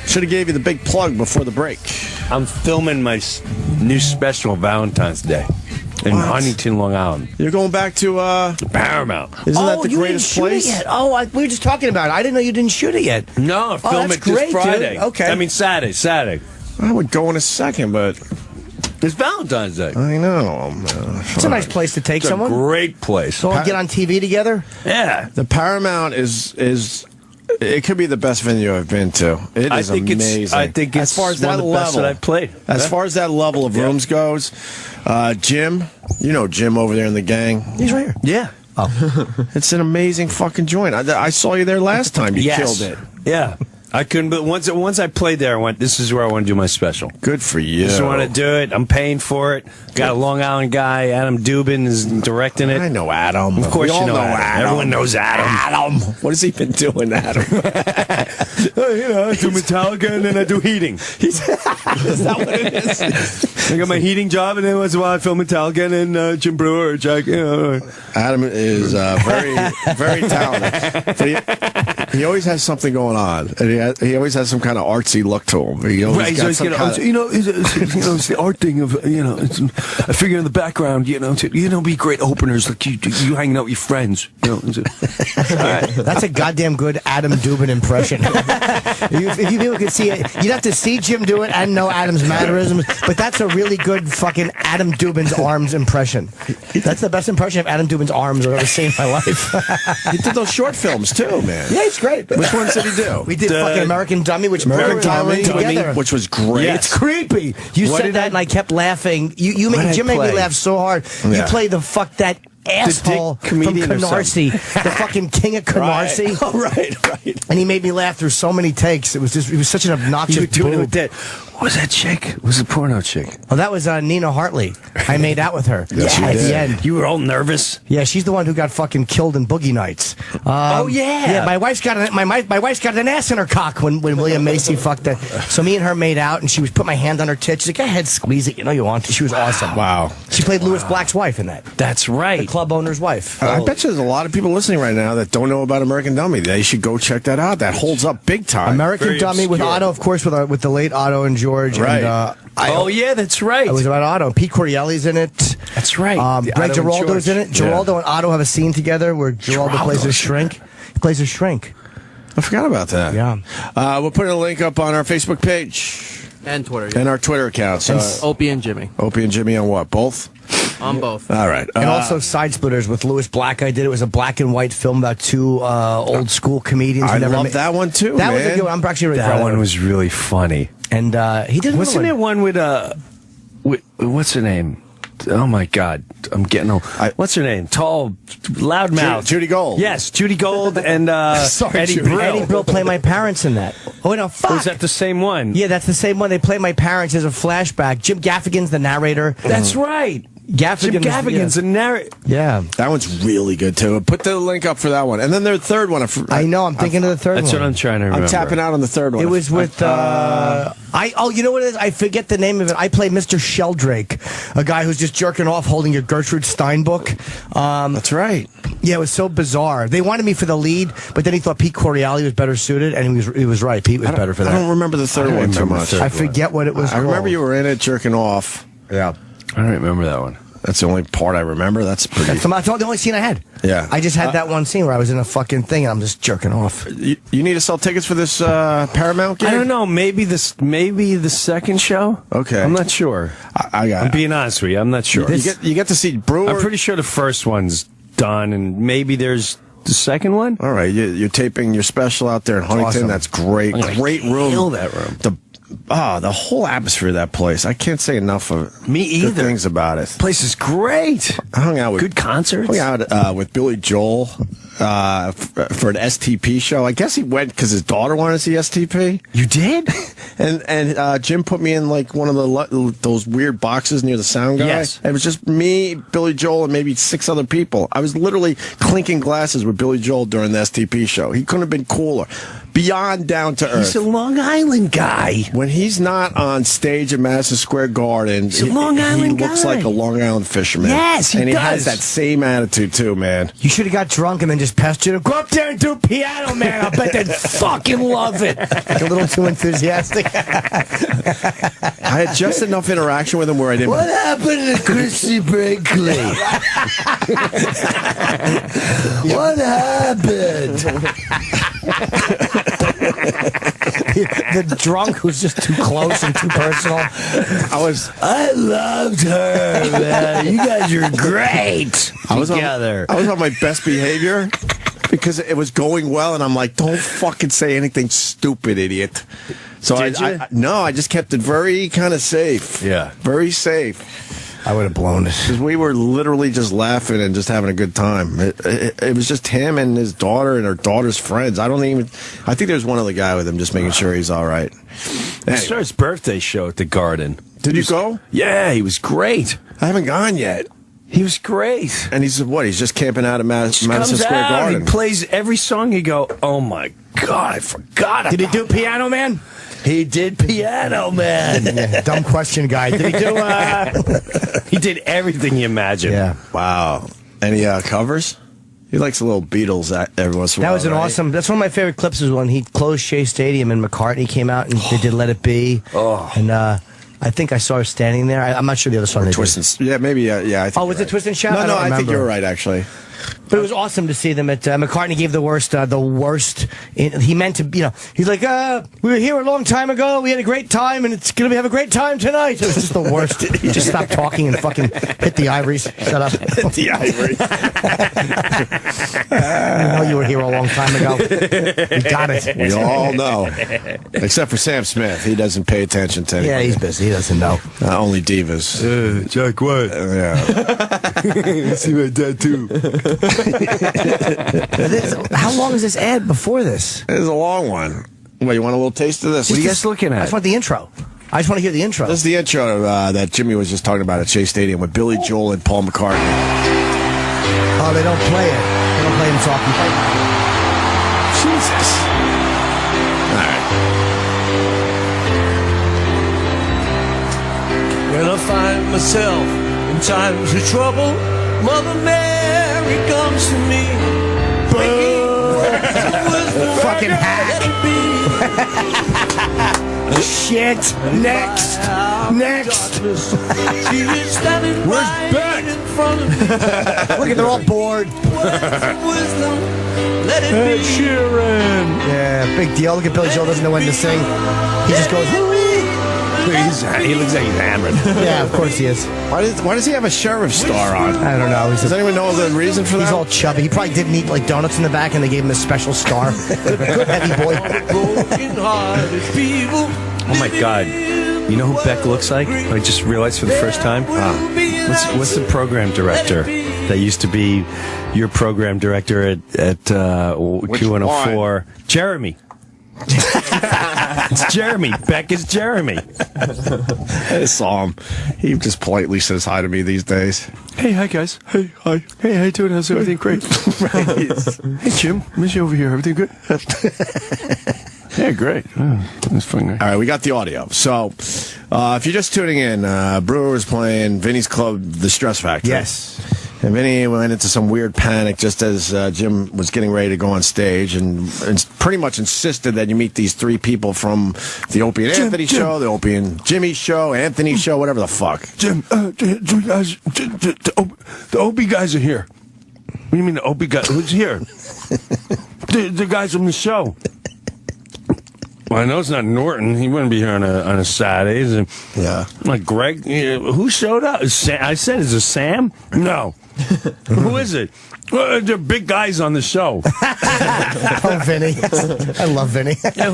Should have gave you the big plug before the break. I'm filming my new special Valentine's Day in Huntington, Long Island. You're going back to Paramount. Isn't that the greatest place? You didn't shoot it yet. Oh, we were just talking about it. I didn't know you didn't shoot it yet. No, film that's it this great, Friday. dude. Okay. I mean Saturday. I would go in a second, but It's Valentine's Day. I know. It's a nice place to take It's someone. a great place. So we'll get on TV together. Yeah. The Paramount is it could be the best venue I've been to. It is amazing. I think it's as far as one that of the best level that I've played. As far as that level of rooms goes, Jim, you know Jim over there in the gang. He's right here. Yeah. Oh, It's an amazing fucking joint. I saw you there last time. You killed it. Yeah. I couldn't, but once I played there, I went, this is where I want to do my special. Good for you. Just want to do it. I'm paying for it. Got a Long Island guy, Adam Dubin, is directing it. I know Adam. Of course we all you know Adam. Everyone knows Adam. Adam. What has he been doing, Adam? I do Metallica and then I do heating. Is that what it is? I got my heating job, and then once in a while I film Metallica, and then Jim Breuer or Jack. Adam is very, very talented. But he always has something going on, and he always has some kind of artsy look to him. He always got some kind of, it's the art thing of it's, I figure in the background, be great openers like you hanging out with your friends. that's a goddamn good Adam Dubin impression. if you people could see it, you'd have to see Jim do it and know Adam's mannerisms. But that's a really good fucking Adam Dubin's arms impression. That's the best impression of Adam Dubin's arms I've ever seen in my life. he did those short films too, man. Yeah, it's great. Which ones did he do? We did fucking American Dummy, which American Dummy together, which was great. Yeah, it's creepy. You said that, and I kept laughing. Jim made me laugh so hard. Yeah. You played the fuck that asshole from Canarsie, the fucking king of Canarsie. Right. And he made me laugh through so many takes. It was such an obnoxious boob. What was that chick? It was a porno chick. Oh, that was Nina Hartley. I made out with her. Yes, at the end. You were all nervous. Yeah, she's the one who got fucking killed in Boogie Nights. Yeah, my wife's got an ass in her cock when William Macy fucked her. So me and her made out, and she was put my hand on her tit. She's like, go ahead, squeeze it. You know you want to. She was awesome. Wow. She played Louis Black's wife in that. That's right. The club owner's wife. I bet you there's a lot of people listening right now that don't know about American Dummy. They should go check that out. That holds up big time. American Very Dummy with obscure. Otto, of course, with the late Otto and George. Right. And, yeah, that's right. It was about Otto. Pete Corielli's in it. That's right. Greg Giraldo's in it. Giraldo and Otto have a scene together where Giraldo plays a shrink. He plays a shrink. I forgot about that. Yeah. We'll put a link up on our Facebook page. And Twitter. And our Twitter accounts. Opie and Jimmy. Opie and Jimmy on what? Both? On both. All right. And also Side Splitters with Louis Black. I did. It was a black and white film about two old school comedians. I love that one too. That man. was a good one. I'm actually really proud that of one was really funny. And he did. Wasn't it one with what's her name? Oh my God, I'm getting old. What's her name? Tall, loudmouth. Judy Gold. Yes, Judy Gold and Eddie Judy. Brill. Eddie Brill play my parents in that. Oh no, fuck. Was that the same one? Yeah, that's the same one. They play my parents as a flashback. Jim Gaffigan's the narrator. That's right. Jim Gaffigan's the narrator. Yeah. That one's really good too. Put the link up for that one. And then their third one. I know. I'm thinking of the third one. That's what I'm trying to remember. I'm tapping out on the third one. It was with you know what it is? I forget the name of it. I play Mr. Sheldrake, a guy who's just jerking off holding a Gertrude Stein book. That's right. Yeah, it was so bizarre. They wanted me for the lead, but then he thought Pete Corielli was better suited, and he was right. Pete was better for that. I don't remember the third one too much. I forget what it was I called. remember you were in it jerking off. Yeah. I don't remember that one. That's the only part I remember. That's pretty. That's the only scene I had. Yeah. I just had that one scene where I was in a fucking thing and I'm just jerking off. You need to sell tickets for this Paramount gig? I don't know. Maybe the second show. Okay. I'm not sure. I'm being honest with you. I'm not sure. You get to see Breuer. I'm pretty sure the first one's done, and maybe there's the second one. All right. You're taping your special out there in Huntington. Awesome. That's great. Great room. Kill that room. The whole atmosphere of that place. I can't say enough of good things about it. Place is great. I hung out with good concerts. Hung out with Billy Joel for an STP show. I guess he went because his daughter wanted to see STP. You did? and Jim put me in like one of those weird boxes near the sound guy. Yes. It was just me, Billy Joel, and maybe 6 other people. I was literally clinking glasses with Billy Joel during the STP show. He couldn't have been cooler. beyond down to earth. He's a Long Island guy. When he's not on stage at Madison Square Garden, He's a Long Island he looks guy. like a Long Island fisherman. Yes, he and he does. has that same attitude too, man. You should have got drunk and then just pestered him. Go up there and do piano, man. I bet they'd fucking love it. Like a little too enthusiastic. I had just enough interaction with him where I didn't. What happened to Chrissy Brinkley? What happened? The drunk who's just too close and too personal. I loved her, man. You guys are great together. I was on my best behavior because it was going well, and I'm like, don't fucking say anything stupid, idiot. So Did you? I just kept it very kind of safe. Yeah. Very safe. I would have blown it. Because we were literally just laughing and just having a good time. It was just him and his daughter and her daughter's friends. I think there's one other guy with him just making sure he's all right. I saw his birthday show at the Garden. Did you go? Yeah, he was great. I haven't gone yet. He was great. And he's what? He's just camping out at Madison Square Garden. He plays every song. You go, oh my God, I forgot. Did he do Piano Man? He did Piano Man. Yeah, dumb question, guy. Did he do? He did everything you imagine. Yeah. Wow. Any covers? He likes a little Beatles every once in a while. That was an right? awesome. That's one of my favorite clips. Was when he closed Shea Stadium and McCartney came out and they did "Let It Be." Oh. And I think I saw her standing there. I'm not sure the other song. Twist and yeah, maybe yeah. I think Was it Twist and Shout? No, I don't I think remember. you're right actually. But it was awesome to see them at McCartney gave the worst. He meant to, he's like, we were here a long time ago. We had a great time, and it's gonna have a great time tonight. It was just the worst. Just stop talking and fucking hit the ivories. Shut up. Hit the ivory. I know you were here a long time ago. You got it. We all know, except for Sam Smith. He doesn't pay attention to anybody. Yeah, he's busy. He doesn't know. Only divas. Jack White. Yeah. See my tattoo. How long is this ad before this? This is a long one. Well, you want a little taste of this? What are you guys looking I at? just want the intro. I just want to hear the intro. This is the intro that Jimmy was just talking about at Shea Stadium with Billy Joel and Paul McCartney. Oh, they don't play it. They don't play him talking. Jesus. All right. When I find myself in times of trouble, Mother Mary comes to me. Fucking hack. Shit. Next. She is standing Where's Beck? in front of me. Look at, they're all bored. Wisdom, let it be. Sheeran. Yeah, big deal. Look at Billy Joel doesn't know when to sing. He just goes, He looks like he's hammered. yeah, of course he is. Why does he have a sheriff's star on? I don't know. Does anyone know the reason for that? He's all chubby. He probably didn't eat like donuts in the back, and they gave him a special scar. Good heavy boy. Broken-hearted people. Oh my God. You know who Beck looks like? I just realized for the first time. What's the program director that used to be your program director at Q104? Jeremy. It's Jeremy. Beck is Jeremy. I saw him. He just politely says hi to me these days. Hey, hi guys. Hey, hi. Hey, how you doing? How's everything? Great. Hey, Jim. Miss you over here. Everything good? Yeah, great. Oh, that's fun. All right, we got the audio. So, if you're just tuning in, Breuer was playing Vinnie's club, The Stress Factory. Yes. And Vinnie went into some weird panic just as Jim was getting ready to go on stage and pretty much insisted that you meet these three people from the Opie and Anthony show, the Opie and Jimmy show, Anthony show, whatever the fuck. Jim, the Opie guys are here. What do you mean the Opie guys? Who's here? the guys from the show. Well, I know it's not Norton. He wouldn't be here on a Saturday. Yeah. Like Greg, who showed up? I said, is it Sam? No. Who is it? They're big guys on the show. Oh, Vinny. I love Vinny. Yeah,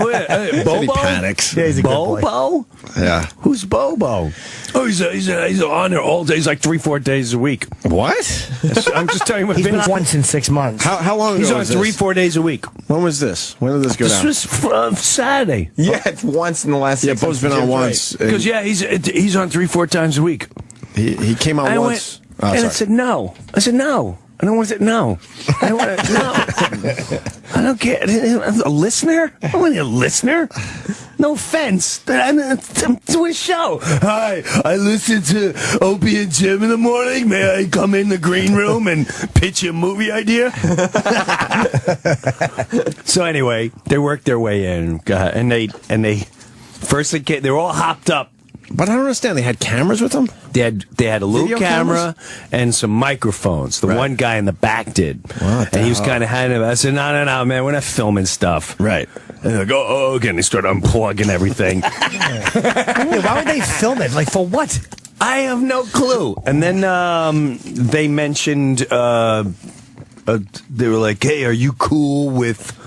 Bobo? He panics. Yeah, he's a good boy. Bobo? Yeah. Who's Bobo? Oh, he's on there all day. He's like 3-4 days a week. What? I'm just telling you what He's been Vinny's once in 6 months. How long ago He's on was this? 3-4 days a week. When was this? When did this go This down? was Saturday. Yeah, it's once in the last. Yeah, 6 Bo's been months. on Jim's once. Because, yeah, he's on 3-4 times a week. He came on I once. went, and I said, no. I said, no. I don't want to. No, I don't want to. No, I don't care. A listener? I don't want a listener. No offense. I'm doing a show. Hi, I listen to Opie and Jim in the morning. May I come in the green room and pitch you a movie idea? So anyway, they worked their way in, and they first they were all hopped up. But I don't understand. They had cameras with them? They had a little Video camera and some microphones. The one guy in the back did. What the and he was hell? kind of hiding it. I said, no, man, we're not filming stuff. Right. And they're like, oh, okay. And they start unplugging everything. Yeah, why would they film it? Like, for what? I have no clue. And then they mentioned, they were like, hey, are you cool with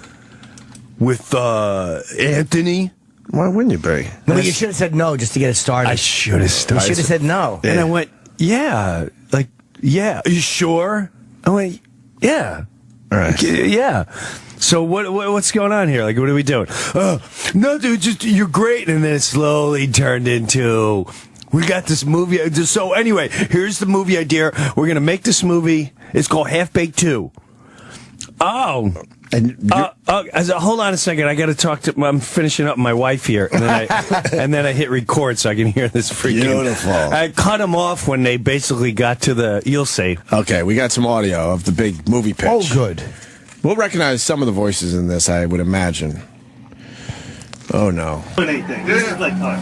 Anthony? Why wouldn't you be? No, but you should have said no just to get it started. I should have You started. should have said no. And I went, yeah. Like, yeah. Are you sure? I went, yeah. All right. Yeah. So what's going on here? Like, what are we doing? No, dude, just you're great. And then it slowly turned into, we got this movie. So anyway, here's the movie idea. We're going to make this movie. It's called Half-Baked 2. Oh. And Hold on a second. I got to talk to. I'm finishing up my wife here, and then I hit record so I can hear this freaking. Beautiful. I cut them off when they basically got to the. You'll see. okay, we got some audio of the big movie pitch. Oh, good. We'll recognize some of the voices in this, I would imagine. Oh, no. Anything. This is like, I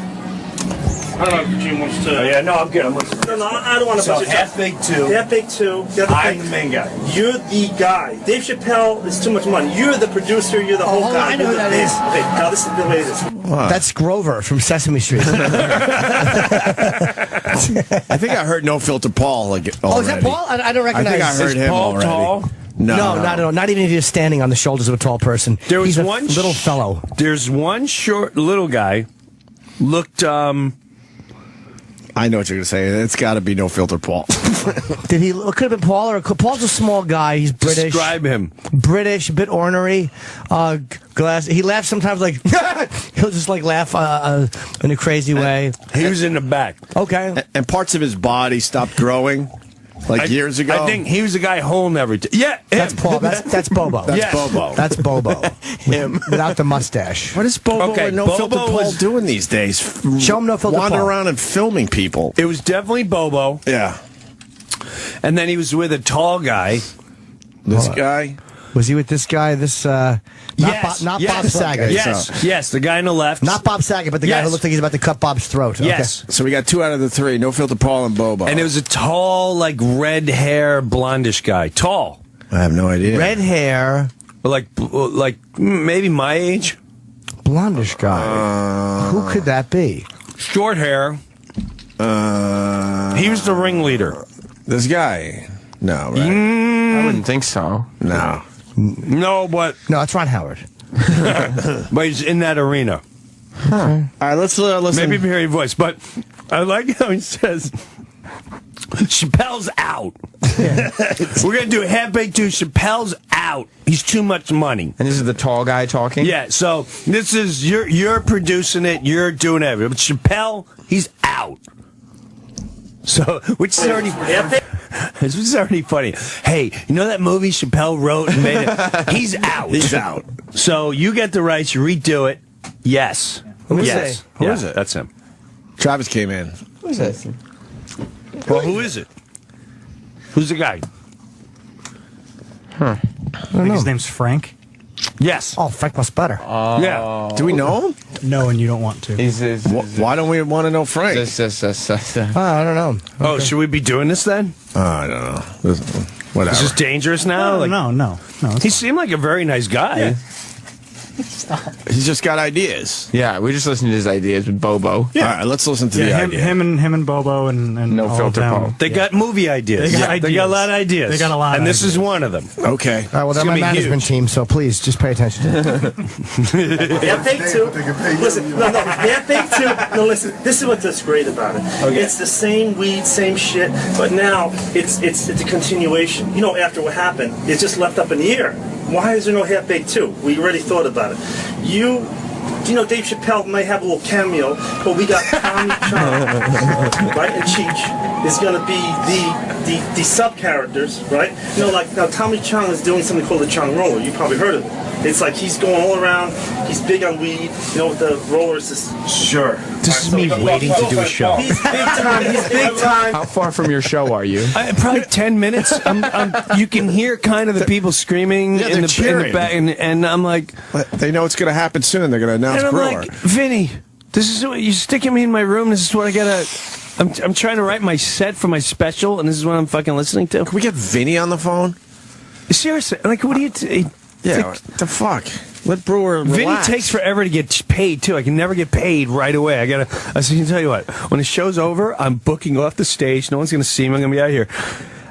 don't know if Jim wants to. Yeah, no, I'm good. I'm listening. No, I don't want to. So Half-Baked 2. Half-Baked 2. I'm the main guy. You're the guy. Dave Chappelle is too much money. You're the producer. You're the whole hold on, guy. I know who that is. Okay, now this is the way it is. That's Grover from Sesame Street. I think I heard No Filter Paul already. Oh, is that Paul? I don't I recognize. think I heard him Paul already. tall? No, not at all. Not even if you're standing on the shoulders of a tall person. There was He's a one little fellow. There's one short little guy. Looked. I know what you're going to say. It's got to be No Filter Paul. Did he? It could have been Paul, or Paul's a small guy. He's British. Describe him. British, a bit ornery. Glass. He laughs sometimes like he'll just like laugh in a crazy way. He was in the back. Okay. And parts of his body stopped growing years ago. I think he was the guy holding everything. Yeah, That's him. Paul. That's Bobo. That's Yes. Bobo. That's Bobo. Him. Without the mustache. What is Bobo Okay, and No Bobo Filter Paul was- doing these days? Show him No Filter Wandering Paul. around and filming people. It was definitely Bobo. Yeah. And then he was with a tall guy. This guy. Was he with this guy? This not Yes, Bob yes. Saget. Okay. Yes, the guy on the left. Not Bob Saget, but the guy Yes. who looked like he's about to cut Bob's throat. Yes. So we got 2 out of the 3. No Filter Paul and Bobo. And it was a tall, like red hair, blondish guy. Tall. I have no idea. Okay. Red hair, Like maybe my age. blondish guy. Who could that be? Short hair. He was the ringleader. This guy. No, right? I wouldn't think so. No. No, but No, it's Ron Howard. he's in that arena. All right, let's listen. Maybe hear your voice, but I like how he says Chappelle's out. We're gonna do a Half-Baked 2. Chappelle's out. He's too much money. And this is the tall guy talking? Yeah, so this is you're producing it, you're doing everything. But Chappelle, he's out. So which is already this is already funny. Hey, you know that movie Chappelle wrote and made it? He's out. He's out. So you get the rights, you redo it. Yes. Who is yes. it? Who Yeah, is it? That's him. Travis came in. Who's that? Well, who is it? Who's the guy? I think his name's Frank. Yes. Oh, Frank Musbutter. Yeah. Do we know him? No, and you don't want to. Why don't we want to know Frank? I don't know. Oh, should we be doing this then? I don't know. Whatever. Is this dangerous now? No. He seemed like a very nice guy. He's just got ideas. Yeah, we just listened to his ideas with Bobo. All right, let's listen to the Yeah, idea. him and Bobo and No all Filter of them. Paul. They got movie ideas. They got They got a ideas. lot of ideas. They got a lot and of this is ideas. one of them. Okay. All right, well, It's they're gonna my be management huge. team, so please just pay attention. Half-Baked 2. Listen, no. Half-Baked 2. No, listen. This is what's great about it. Okay. It's the same weed, same shit, but now it's a continuation. You know, after what happened, it's just left up in the air. Why is there no Half-Baked 2? We already thought about it. You you know, Dave Chappelle might have a little cameo, but we got Tommy Chong, right? And Cheech is going to be the sub-characters, right? You know, like, now Tommy Chong is doing something called the Chong Roller. You probably heard of it. It's like he's going all around. He's big on weed. You know, the rollers is... Sure. This is me waiting to do a show. He's big time. He's big time. How far from your show are you? Probably 10 minutes. You can hear kind of the people screaming Yeah, in they're the back, and I'm like... They know it's going to happen soon. They're going to announce And I'm Breuer. like, Vinnie, this is what you sticking me in my room. This is what I gotta. I'm trying to write my set for my special, and this is what I'm fucking listening to. Can we get Vinnie on the phone? Seriously, like, what do you? Yeah, what the fuck? Let Breuer relax. Vinnie takes forever to get paid too. I can never get paid right away. I can tell you what. When the show's over, I'm booking off the stage. No one's gonna see me. I'm gonna be out here.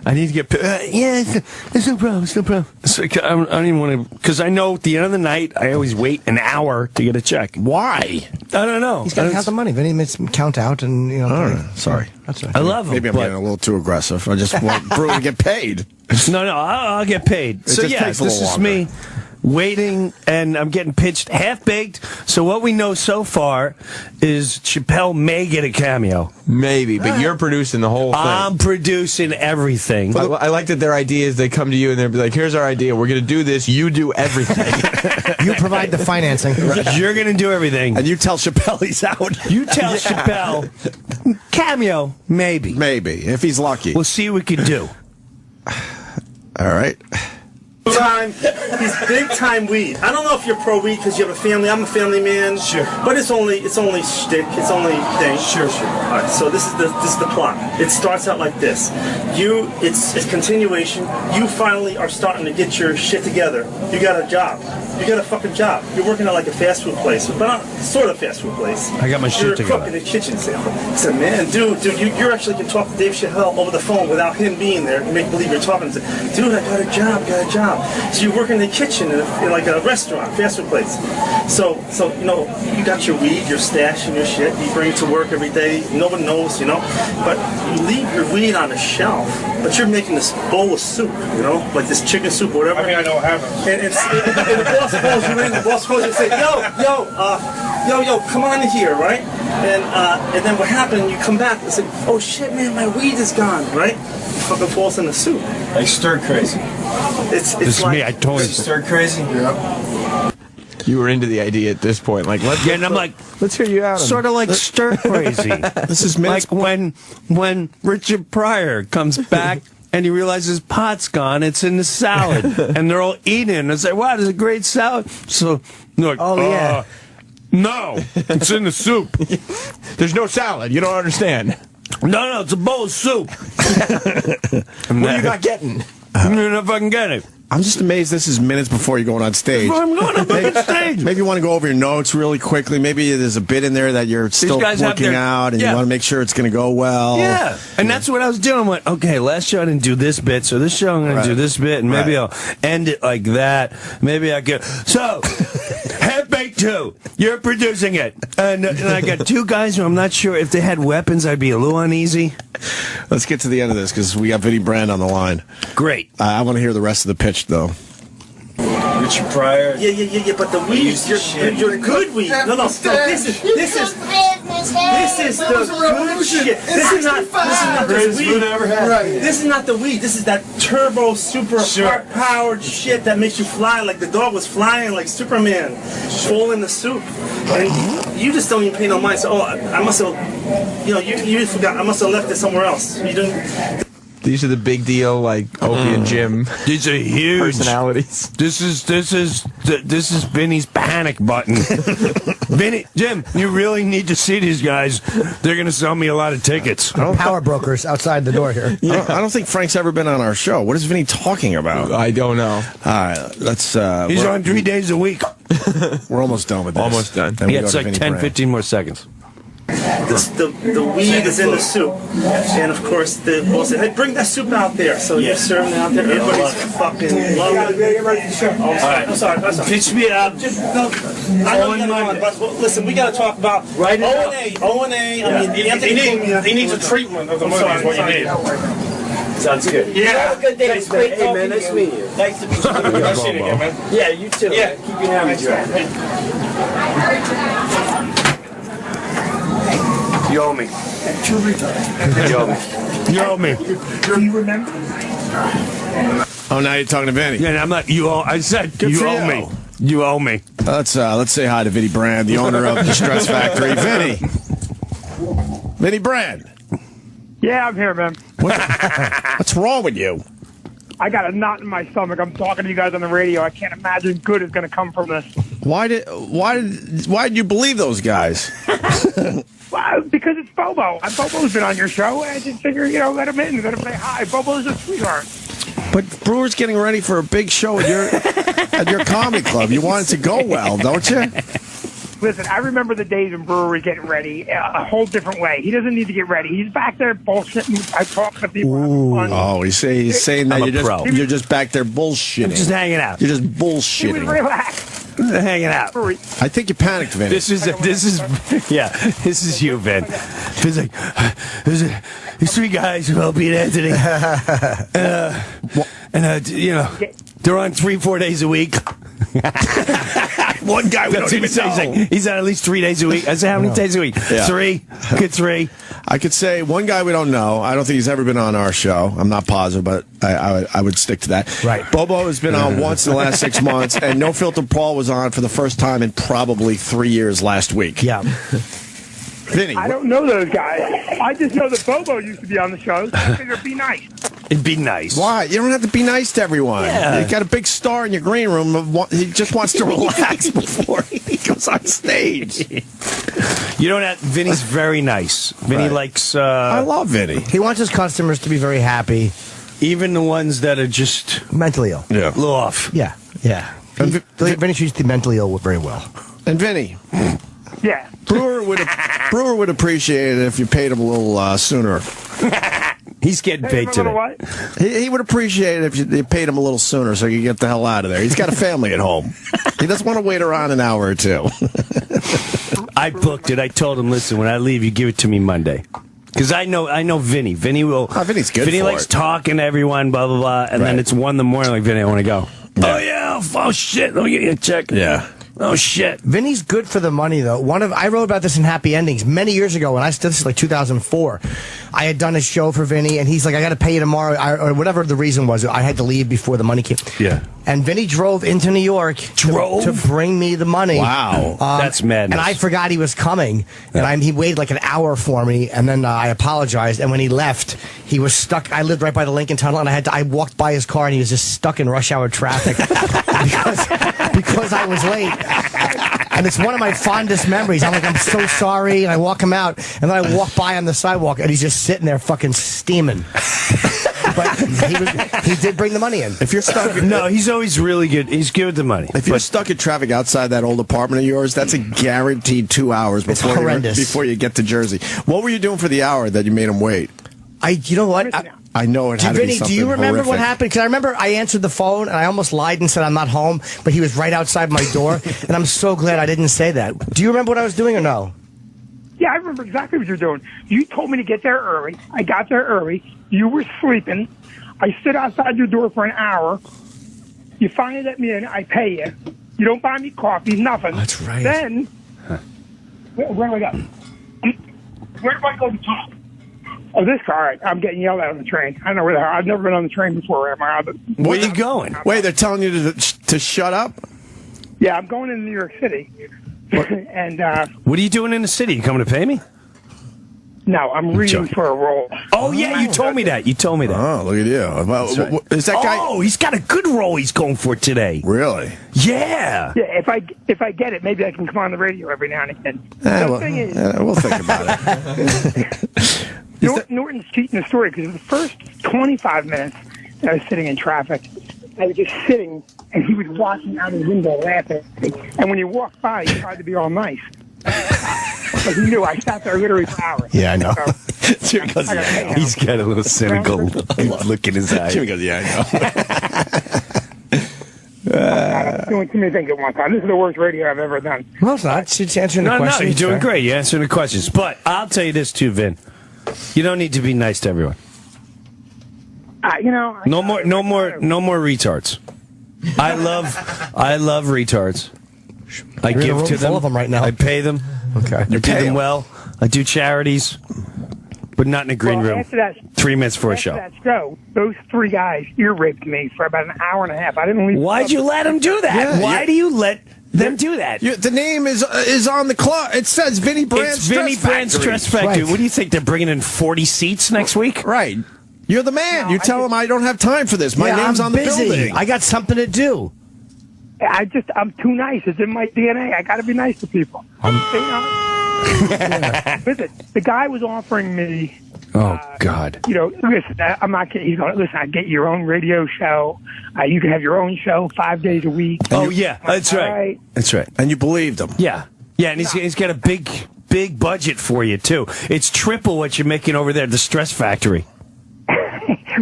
I need to get paid. Yeah, it's no problem. It's no problem. So, I don't even want to, because I know at the end of the night, I always wait an hour to get a check. Why? I don't know. He's got to count the money. Vinny makes him count out, and you know. I don't know. Sorry. That's right. I love him. Maybe I'm getting a little too aggressive. I just want Breuer to get paid. No, I'll get paid. So just yeah, takes a this little is me waiting, and I'm getting pitched half-baked. So what we know so far is Chappelle may get a cameo. Maybe, but you're producing the whole thing. I'm producing everything. I like that their ideas, they come to you and they'll be like, here's our idea. We're going to do this. You do everything. You provide the financing. You're going to do everything. And you tell Chappelle he's out. You tell Chappelle, cameo, maybe. Maybe, if he's lucky. We'll see what we can do. All right. He's big time weed. I don't know if you're pro weed because you have a family. I'm a family man. Sure. But it's only shtick. It's only thing. Sure. All right. So this is the plot. It starts out like this. It's continuation. You finally are starting to get your shit together. You got a job. You got a fucking job. You're working at like a fast food place, but not sort of fast food place. I got my shit You're together. a cook in the kitchen. I said, man, dude, you actually can talk to Dave Chappelle over the phone without him being there. You make believe you're talking to him. Dude, I got a job. So you work in the kitchen in like a restaurant, fast food place. So you know, you got your weed, your stash, and your shit. You bring it to work every day. No one knows, you know. But you leave your weed on a shelf. But you're making this bowl of soup, you know, like this chicken soup or whatever. I mean, I know what happens. And the boss calls you in. The boss calls you and say, yo, come on in here, right? And then what happened? You come back and say, oh shit, man, my weed is gone, right? You fucking falls in the soup. Like stir crazy. It's This is like, me. I told you. Stir crazy? Yeah. You were into the idea at this point. Like, Yeah, and I'm like, let's hear you out. sort of like stir crazy. This is like when Richard Pryor comes back and he realizes pot's gone, it's in the salad, and they're all eating it. And it's like, wow, this is a great salad. So they're like, Oh, yeah. no, it's in the soup. There's no salad. You don't understand. No, it's a bowl of soup. What are you not getting? I don't know if I can get it. I'm just amazed this is minutes before you're going on stage. I'm going up on stage. Maybe you want to go over your notes really quickly. Maybe there's a bit in there that you're still guys have working their- out, and yeah. you want to make sure it's going to go well. Yeah, and that's what I was doing. I went, okay, last show I didn't do this bit, so this show I'm going to do this bit, and maybe I'll end it like that. Maybe I could. So, Half-Baked 2, you're producing it. And I got two guys who I'm not sure if they had weapons, I'd be a little uneasy. Let's get to the end of this because we got Vinnie Brand on the line. Great. I want to hear the rest of the pitch, though. Richard Pryor. Yeah, but the weed, you're good weed. No, this is the good shit. This is not the weed. This is not the weed. This is that turbo, super powered shit that makes you fly like the dog was flying like Superman, fall in the soup. And you just don't even pay no mind. So, I must have, you forgot. I must have left it somewhere else. You didn't. These are the big deal, like Opie and Jim These are huge personalities. This is Vinny's panic button. Vinny, Jim, you really need to see these guys. They're going to sell me a lot of tickets. Power brokers outside the door here. I don't think Frank's ever been on our show. What is Vinnie talking about? I don't know. All right, let's. He's on 3 days a week. We're almost done with this. Almost done. Then we Yeah, go it's to like Vinnie 10, Brand. 15 more seconds. The weed is in the soup, and of course the boss said, "Hey, bring that soup out there." So you're serving it out there. Everybody's fucking loving it. I'm sorry. Pitch me up. I know you gotta go on, but listen, we gotta talk about O and A. I mean, He needs a treatment of the movie is what you need. Sounds good. Yeah. Have a good day. It's great talking to you. Nice to meet you. Nice seeing you again, man. Yeah, you too. Yeah. Keep your hammer dry. You owe me. You owe me. You owe me. Do you remember? Oh, now you're talking to Vinny. Yeah, I'm not. You owe. I said Good you for owe you. me. You owe me. Let's say hi to Vinnie Brand, the owner of the Stress Factory. Vinnie Brand. Yeah, I'm here, man. What's wrong with you? I got a knot in my stomach. I'm talking to you guys on the radio. I can't imagine good is going to come from this. Why did you believe those guys? Well, because it's Bobo. Bobo's been on your show. I just figure, let him in. Let him say hi. Bobo's a sweetheart. But Brewer's getting ready for a big show at your comedy club. You want it to go well, don't you? Listen, I remember the days when Breuer was getting ready a whole different way. He doesn't need to get ready. He's back there bullshitting. I talk to people. Oh, he's saying that you're just back there bullshitting. I'm just hanging out. You're just He was bullshitting. relaxed. Hanging out. I think you panicked, Vinny. This is you, Vin. Vin's like, these three guys, Opie and Anthony, they're on 3-4 days a week. One guy we don't even know. He's on at least 3 days a week. I said, how many days a week? Yeah. 3. Good 3. I could say one guy we don't know. I don't think he's ever been on our show. I'm not positive, but I would stick to that. Right. Bobo has been on once in the last 6 months, and No Filter Paul was on for the first time in probably 3 years last week. Yeah. Vinny, I don't know those guys. I just know that Bobo used to be on the show. So I figured it'd be nice. It'd be nice. why? You don't have to be nice to everyone. Yeah. You got a big star in your green room. He just wants to relax before he goes on stage. You don't have. Vinny's very nice. Vinny Right. likes. I love Vinny. He wants his customers to be very happy. Even the ones that are just Mentally ill. Yeah. a little off. Yeah. Vinny treats the mentally ill very well. And Vinny, Yeah. Brewer would appreciate it if you paid him a little sooner. He's getting paid today. What? He would appreciate it if you paid him a little sooner so he could get the hell out of there. He's got a family at home. He doesn't want to wait around an hour or two. I booked it. I told him, listen, when I leave, you give it to me Monday. Because I know Vinny. Vinny will. Oh, Vinny's good Vinny for likes it. talking to everyone, blah, blah, blah. And then Right. it's 1 in the morning, like, Vinny, I want to go. Yeah. Oh, yeah. Oh, shit. Let me get you a check. Yeah. Oh, shit. Vinny's good for the money, though. I wrote about this in Happy Endings many years ago, and this is like 2004. I had done a show for Vinny, and he's like, I got to pay you tomorrow, or whatever the reason was. I had to leave before the money came. Yeah. And Vinny drove into New York to bring me the money. Wow. That's madness. And I forgot he was coming, and he waited like an hour for me, and then I apologized. And when he left, he was stuck. I lived right by the Lincoln Tunnel, and I walked by his car, and he was just stuck in rush hour traffic because I was late. And it's one of my fondest memories. I'm like, I'm so sorry. And I walk him out, and then I walk by on the sidewalk, and he's just sitting there fucking steaming. But he did bring the money in. If you're stuck, No, he's always really good. He's good with the money. if you're stuck in traffic outside that old apartment of yours, that's a guaranteed 2 hours before horrendous. you get to Jersey. What were you doing for the hour that you made him wait? You know what? I know it had to be Vinny, something do you remember horrific. what happened? Because I remember I answered the phone and I almost lied and said I'm not home, but he was right outside my door, and I'm so glad I didn't say that. Do you remember what I was doing or no? Yeah, I remember exactly what you're doing. You told me to get there early. I got there early. You were sleeping. I stood outside your door for an hour. You finally let me in. I pay you. You don't buy me coffee, nothing. That's right. Then, where do I go? Where do I go to talk? Oh, this car. All right. I'm getting yelled at on the train. I don't know where the hell. I've never been on the train before. Am I? Where are you going? Wait, they're telling you to shut up? Yeah, I'm going into New York City. And, What are you doing in the city? You coming to pay me? no, I'm reading joking. for a role. Oh, yeah, you told me that. Oh, look at you. Well, is that guy... Oh, he's got a good role he's going for today. Really? Yeah. Yeah, if I get it, maybe I can come on the radio every now and again. The thing is, we'll think about it. Norton's cheating the story because the first 25 minutes I was sitting in traffic, I was just sitting, and he was watching out his window laughing. And when he walked by, he tried to be all nice. But he knew I sat there literally for hours. Yeah, I know. So, Jimmy goes, yeah, He's got a little cynical look in his eye. Jimmy goes, yeah, I know. doing too many things at one time. This is the worst radio I've ever done. Well, it's not. It's answering the No, question. you're doing great. You're answering the questions. But I'll tell you this, too, Vin. You don't need to be nice to everyone. No more retards. I love retards. I You're in a give room to them. full of them right now. I pay them. Okay. I do pay them 'em. well. I do charities, but not in a green room. After that, 3 minutes for a after show. that show, those three guys ear raped me for about an hour and a half. I didn't leave. Why'd you let them do that? Yeah, Why do you let them do that? The name is on the clock. It says Vinnie Brand's It's Vinnie Brand's Stress Factory. Right. What do you think? They're bringing in 40 seats next week? Right. You're the man. No, you tell him I don't have time for this. My Yeah, name's I'm on the busy. building. I got something to do. I'm too nice. It's in my DNA. I got to be nice to people. Listen, the guy was offering me. Oh, God. Listen, I'm not kidding. He's going, listen, I get your own radio show. You can have your own show 5 days a week. Oh, yeah. That's All right. That's right. And you believed him. Yeah. Yeah, and he's got a big budget for you, too. It's triple what you're making over there at the Stress Factory.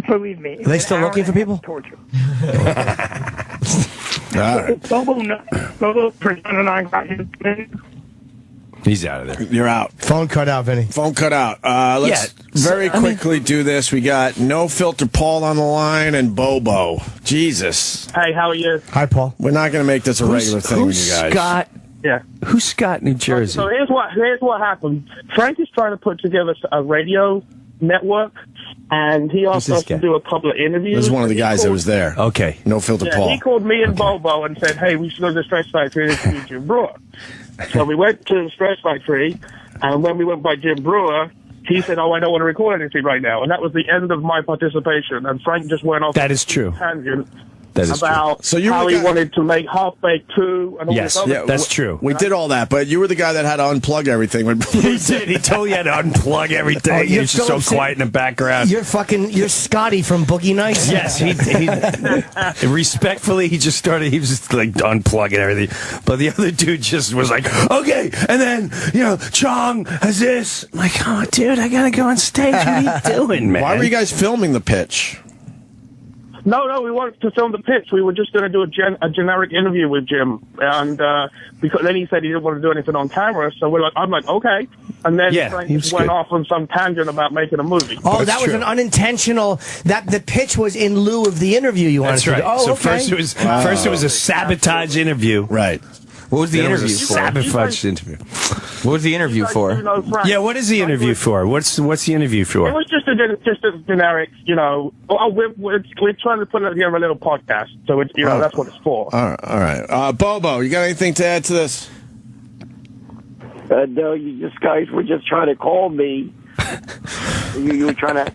Believe me. Are they still looking for people? Torture. All right. Bobo, He's out of there. You're out. Phone cut out, Vinny. Phone cut out. Let's very quickly do this. We got No Filter Paul on the line and Bobo. Jesus. Hey, how are you? Hi, Paul. We're not going to make this a regular thing with you guys. Scott? Yeah. Who's Scott, New Jersey? So here's what happened. Frank is trying to put together a radio network, and he asked this us to guy? do a couple of interviews. This is one of the guys that was there. Okay. No Filter Yeah, Paul. he called me and Bobo and said, hey, we should go to the Stress Factory and interview Jim Breuer. So we went to the Stress Factory, and when we went by Jim Breuer, he said, oh, I don't want to record anything right now. And that was the end of my participation. And Frank just went off That is true. tangent That is about So you how were he the guy- wanted to make Half-Baked 2 and all Yes, this other Yeah, that's true. We did all that, but you were the guy that had to unplug everything. When He did. He told you how to unplug everything. Oh, you're He's just so Philip quiet in the background. You're Scotty from Boogie Nights. Yes, he respectfully, he just started, he was just like unplugging everything. But the other dude just was like, okay, and then, Chong has this. I'm like, oh, dude, I gotta go on stage. What are you doing, man? Why were you guys filming the pitch? No, we wanted to film the pitch. We were just going to do a generic interview with Jim, and because then he said he didn't want to do anything on camera. So I'm like, okay. And then Yeah, Frank he was just went good. off on some tangent about making a movie. Oh, That's that was true. an unintentional. That the pitch was in lieu of the interview you wanted That's to right. do. Oh, So okay. first it was a sabotage interview. Right. What was the Then it was interview a for? sabotage interview. What was the interview for? Yeah, what is the interview for? What's the interview It for? was just a generic, we're trying to put together a little podcast. So it's, that's what it's for. All right. Bobo, you got anything to add to this? No, you guys were just trying to call me. you were trying to.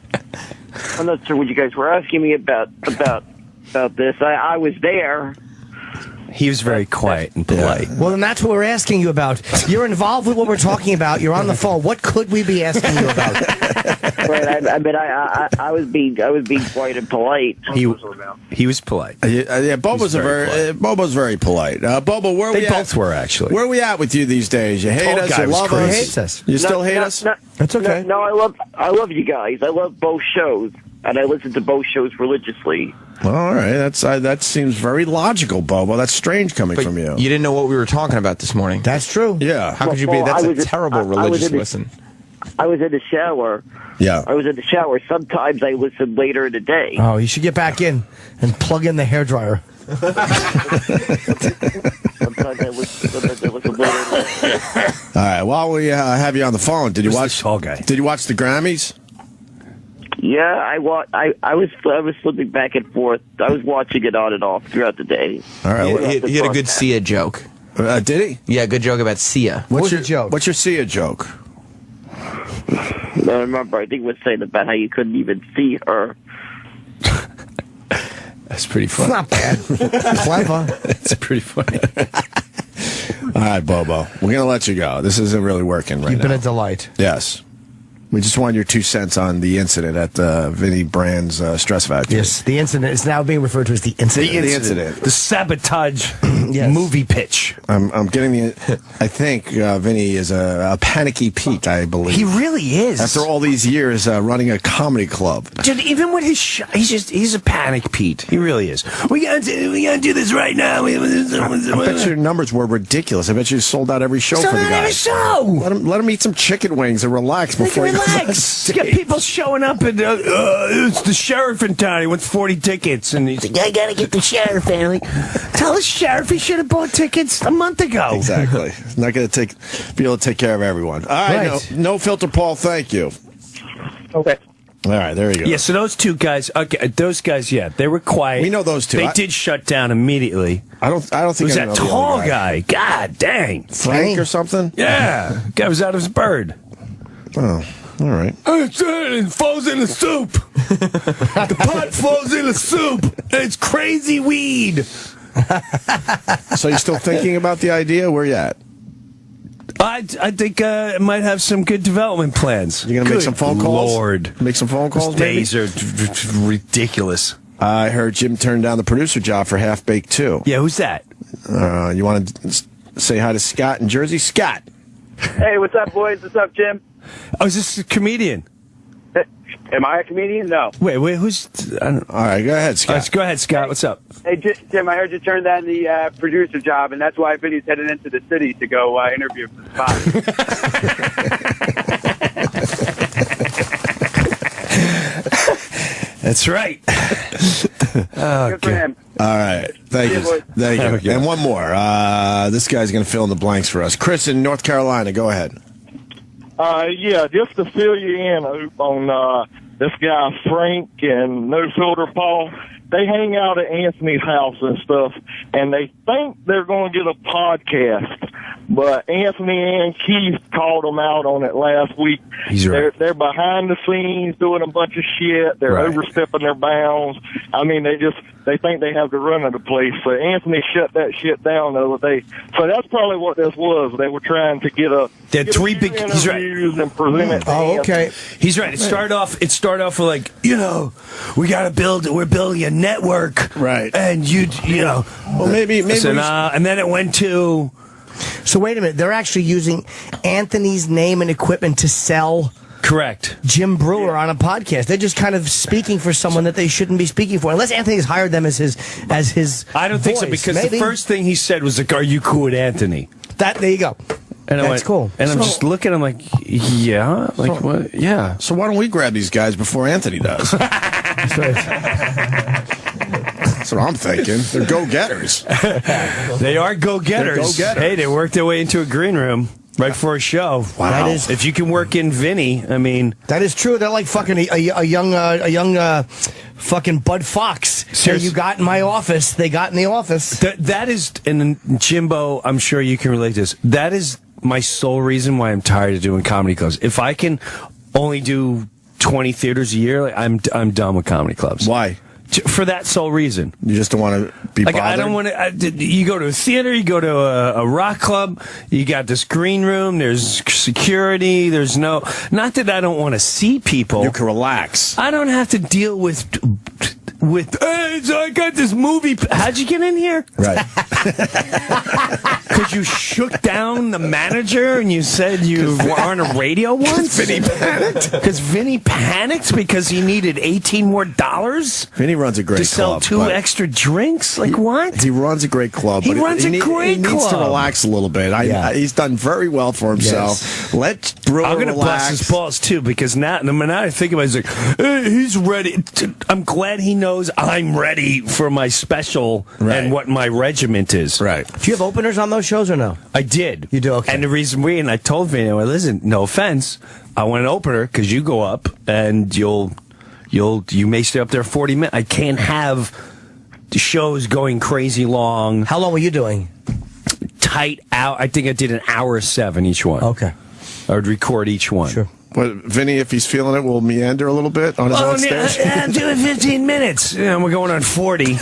I'm not sure what you guys were asking me about this. I was there. He was very quiet and polite. Well, then that's what we're asking you about. You're involved with what we're talking about. You're on the phone. What could we be asking you about? Right. I was being quiet and polite. He was polite. Yeah, Bobo's very polite. Bobo, where They we both at? were, actually. Where are we at with you these days? You hate Tall us? guy You was love crazy. us? He hates us. You still hate us? That's okay. No, I love you guys. I love both shows, and I listen to both shows religiously. Well, all right. That seems very logical, Bobo. That's strange coming from you. You didn't know what we were talking about this morning. That's true. Yeah. How could you be? Well, That's I a was in- terrible I was religious in the- listen. I was in the shower. Yeah. I was in the shower. Sometimes I listen later in the day. Oh, you should get back in and plug in the hairdryer. Sometimes I listen later in the day. All right. While we have you on the phone, did you Who's watch? this tall guy? Did you watch the Grammys? Yeah, I was flipping back and forth. I was watching it on and off throughout the day. All right. He had a good Sia joke. Did he? Yeah, good joke about Sia. What's your your joke? What's your Sia joke? I remember, I think it was saying about how you couldn't even see her. That's pretty It's funny. not bad. Clever. It's pretty funny. All right, Bobo. We're going to let you go. This isn't really working right You've now. been a delight. Yes. We just want your 2 cents on the incident at Vinnie Brand's Stress Factory. Yes, the incident is now being referred to as the incident. The incident. The sabotage Yes. movie pitch. I'm getting the. I think Vinny is a panicky Pete. I believe He really is. After all these years running a comedy club. Dude, even with his he's a panic Pete. He really is. We gotta do this right now. I bet your numbers were ridiculous. I bet you sold out every show for the guy. Show. Let him eat some chicken wings and relax before he Relax. You got people showing up and it's the sheriff in town. He wants 40 tickets. And he's like, I got to get the sheriff, family. Tell the sheriff he should have bought tickets a month ago. Exactly. Not going to be able to take care of everyone. All right. No filter, Paul. Thank you. Okay. All right, there you go. Yeah, so those two guys, those guys, they were quiet. We know those two. They did shut down immediately. I don't think it was that tall guy. God dang. Frank or something? Yeah. Guy was out of his bird. Oh, all right. It falls in the soup. The pot falls in the soup. It's crazy weed. So you're still thinking about the idea? Where you at? I think it might have some good development plans. You're going to make some phone calls? Lord. Make some phone calls, These days are ridiculous. I heard Jim turned down the producer job for Half Baked 2. Yeah, who's that? You want to say hi to Scott in Jersey? Scott. Hey, what's up, boys? What's up, Jim? Oh, is this a comedian? Am I a comedian? No. Wait, who's... All right, go ahead, Scott. Go ahead, Scott. What's up? Hey, Jim, I heard you turned down the producer job, and that's why Vinny's headed into the city to go interview for the spot. That's right. Good for him. All right. Thank you. Thank you. And one more. This guy's going to fill in the blanks for us. Chris in North Carolina. Go ahead. Yeah, just to fill you in on this guy Frank and No Filter Paul, they hang out at Anthony's house and stuff, and they think they're going to get a podcast. But Anthony and Keith called them out on it last week. He's right. They're behind the scenes doing a bunch of shit. They're overstepping their bounds. I mean, they think they have the run of the place. So Anthony shut that shit down the other day. So that's probably what this was. They were trying to get three big interviews and present it. Oh, okay. He's right. It started off with like, we're building a network. Right. And well, maybe and then it went to... So wait a minute, they're actually using Anthony's name and equipment to sell... Correct. Jim Breuer on a podcast. They're just kind of speaking for someone that they shouldn't be speaking for, unless Anthony's hired them as his. I don't think so, because the first thing he said was like, "Are you cool with Anthony?" There you go. And that's cool. And I'm just looking. I'm like, yeah, like what? Yeah. So why don't we grab these guys before Anthony does? That's what I'm thinking. They're go-getters. They are go-getters. They're go-getters. Hey, they worked their way into a green room. Right before a show. Wow. That is, if you can work in Vinnie, I mean... That is true. They're like fucking a young fucking Bud Fox. So you got in my office. They got in the office. That is... And Jimbo, I'm sure you can relate to this. That is my sole reason why I'm tired of doing comedy clubs. If I can only do 20 theaters a year, I'm done with comedy clubs. Why? For that sole reason. You just don't want to be bothered? I don't want to... You go to a theater, you go to a rock club, you got this green room, there's security, there's no... Not that I don't want to see people. You can relax. I don't have to deal with hey, so I got this movie... How'd you get in here? Right. Because you shook down the manager and you said you were on a radio once? Vinny panicked? Because Vinny panicked because he needed $18 more? Vinny runs a great club. To sell two extra drinks? Like what? He runs a great club. He runs a great club. He needs to relax a little bit. He's done very well for himself. Yes. Let Breuer I'm going to relax. bust his balls, too, because now I think about it, he's like, hey, he's ready. I'm glad he knows I'm ready for my special and what my regiment is. Right. Do you have openers on those shows or no? I did. You do? Okay. And the reason I told Vinny, listen, no offense, I want an opener because you go up and you may stay up there 40 minutes. I can't have the shows going crazy long. How long were you doing? Tight out. I think I did an hour 7 each one. Okay. I would record each one. Sure. But Vinny, if he's feeling it, will meander a little bit on his own stage? Yeah, do it 15 minutes. Yeah, we're going on 40. And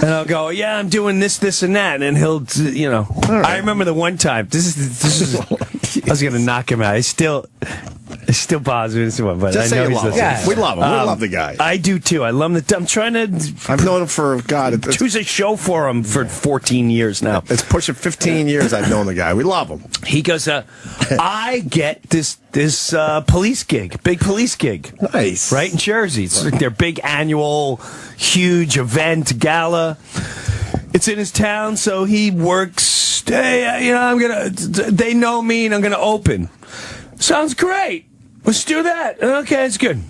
I'll go, yeah, I'm doing this, and that. And he'll, Right. I remember the one time. This is I was going to knock him out. I still positive this one, but Just I know he's listening. listening. We love him. We love the guy. I do, too. I love him. I'm trying to... I've known him for, God... Choose a show for him for 14 years now. It's pushing 15 years I've known the guy. We love him. He goes, I get this police gig, big police gig. Nice. Right in Jersey. It's like their big annual, huge event, gala. It's in his town, so he works, hey, they know me and I'm going to open. Sounds great. Let's do that. Okay, it's good.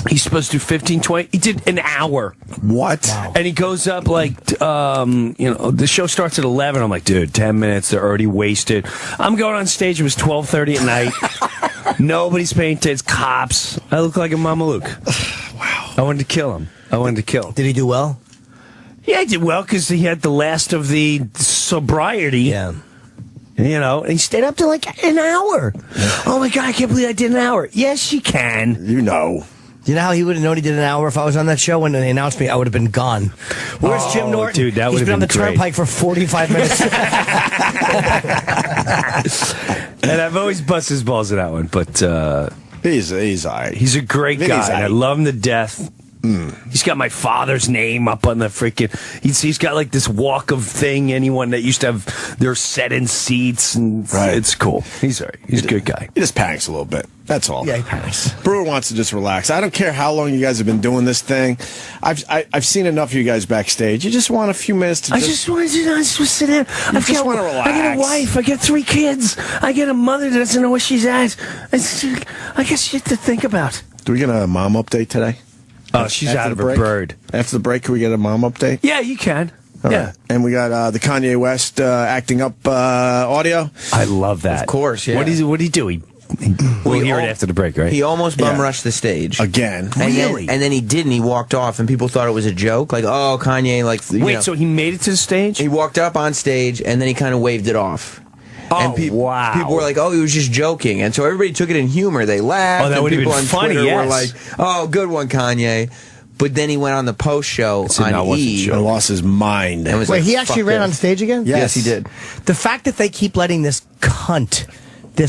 He's supposed to do 15, 20. He did an hour. What? Wow. And he goes up like, the show starts at 11. I'm like, dude, 10 minutes. They're already wasted. I'm going on stage. It was 12:30 at night. Nobody's paying attention. Cops. I look like a Mamalouk. Wow. I wanted to kill him. Did he do well? Yeah, he did well because he had the last of the sobriety. Yeah. And he stayed up to like an hour. Oh my God, I can't believe I did an hour. Yes, you can. You know. You know how he would have known he did an hour if I was on that show? When they announced me, I would have been gone. Where's Jim Norton? Dude, that would He's have been on the been great. turnpike for 45 minutes. And I've always bust his balls in that one, but He's all right. he's a great Vinny's guy. And I aight. love him to death. He's got my father's name up on the freaking. He's got like this walk of thing. Anyone that used to have their set in seats, and it's cool. He's all right. He's a good guy. He just panics a little bit. That's all. Yeah, he panics. Brewer wants to just relax. I don't care how long you guys have been doing this thing. I've seen enough of you guys backstage. You just want a few minutes to I just want to sit down. I wanna relax. I got a wife. I got 3 kids. I got a mother that doesn't know where she's at. I got shit to think about. Do we get a mom update today? Oh, she's After out of the her break? bird. After the break, can we get a mom update? Yeah, you can. All yeah. right. And we got the Kanye West acting up audio. I love that. Of course, yeah. What did he do? We'll hear it after the break, right? He almost bum rushed the stage again. Really? And then he didn't. He walked off, and people thought it was a joke. Like, oh, Kanye, like. Wait, so he made it to the stage? He walked up on stage, and then he kind of waved it off. Oh, and wow. People were like, oh, he was just joking. And so everybody took it in humor. They laughed. Oh, that and would have people been on funny, Twitter yes. were like, oh, good one, Kanye. But then he went on the post show on E! And lost his mind. And was Wait, like, he actually "Fuck ran this." on stage again? Yes, he did. The fact that they keep letting this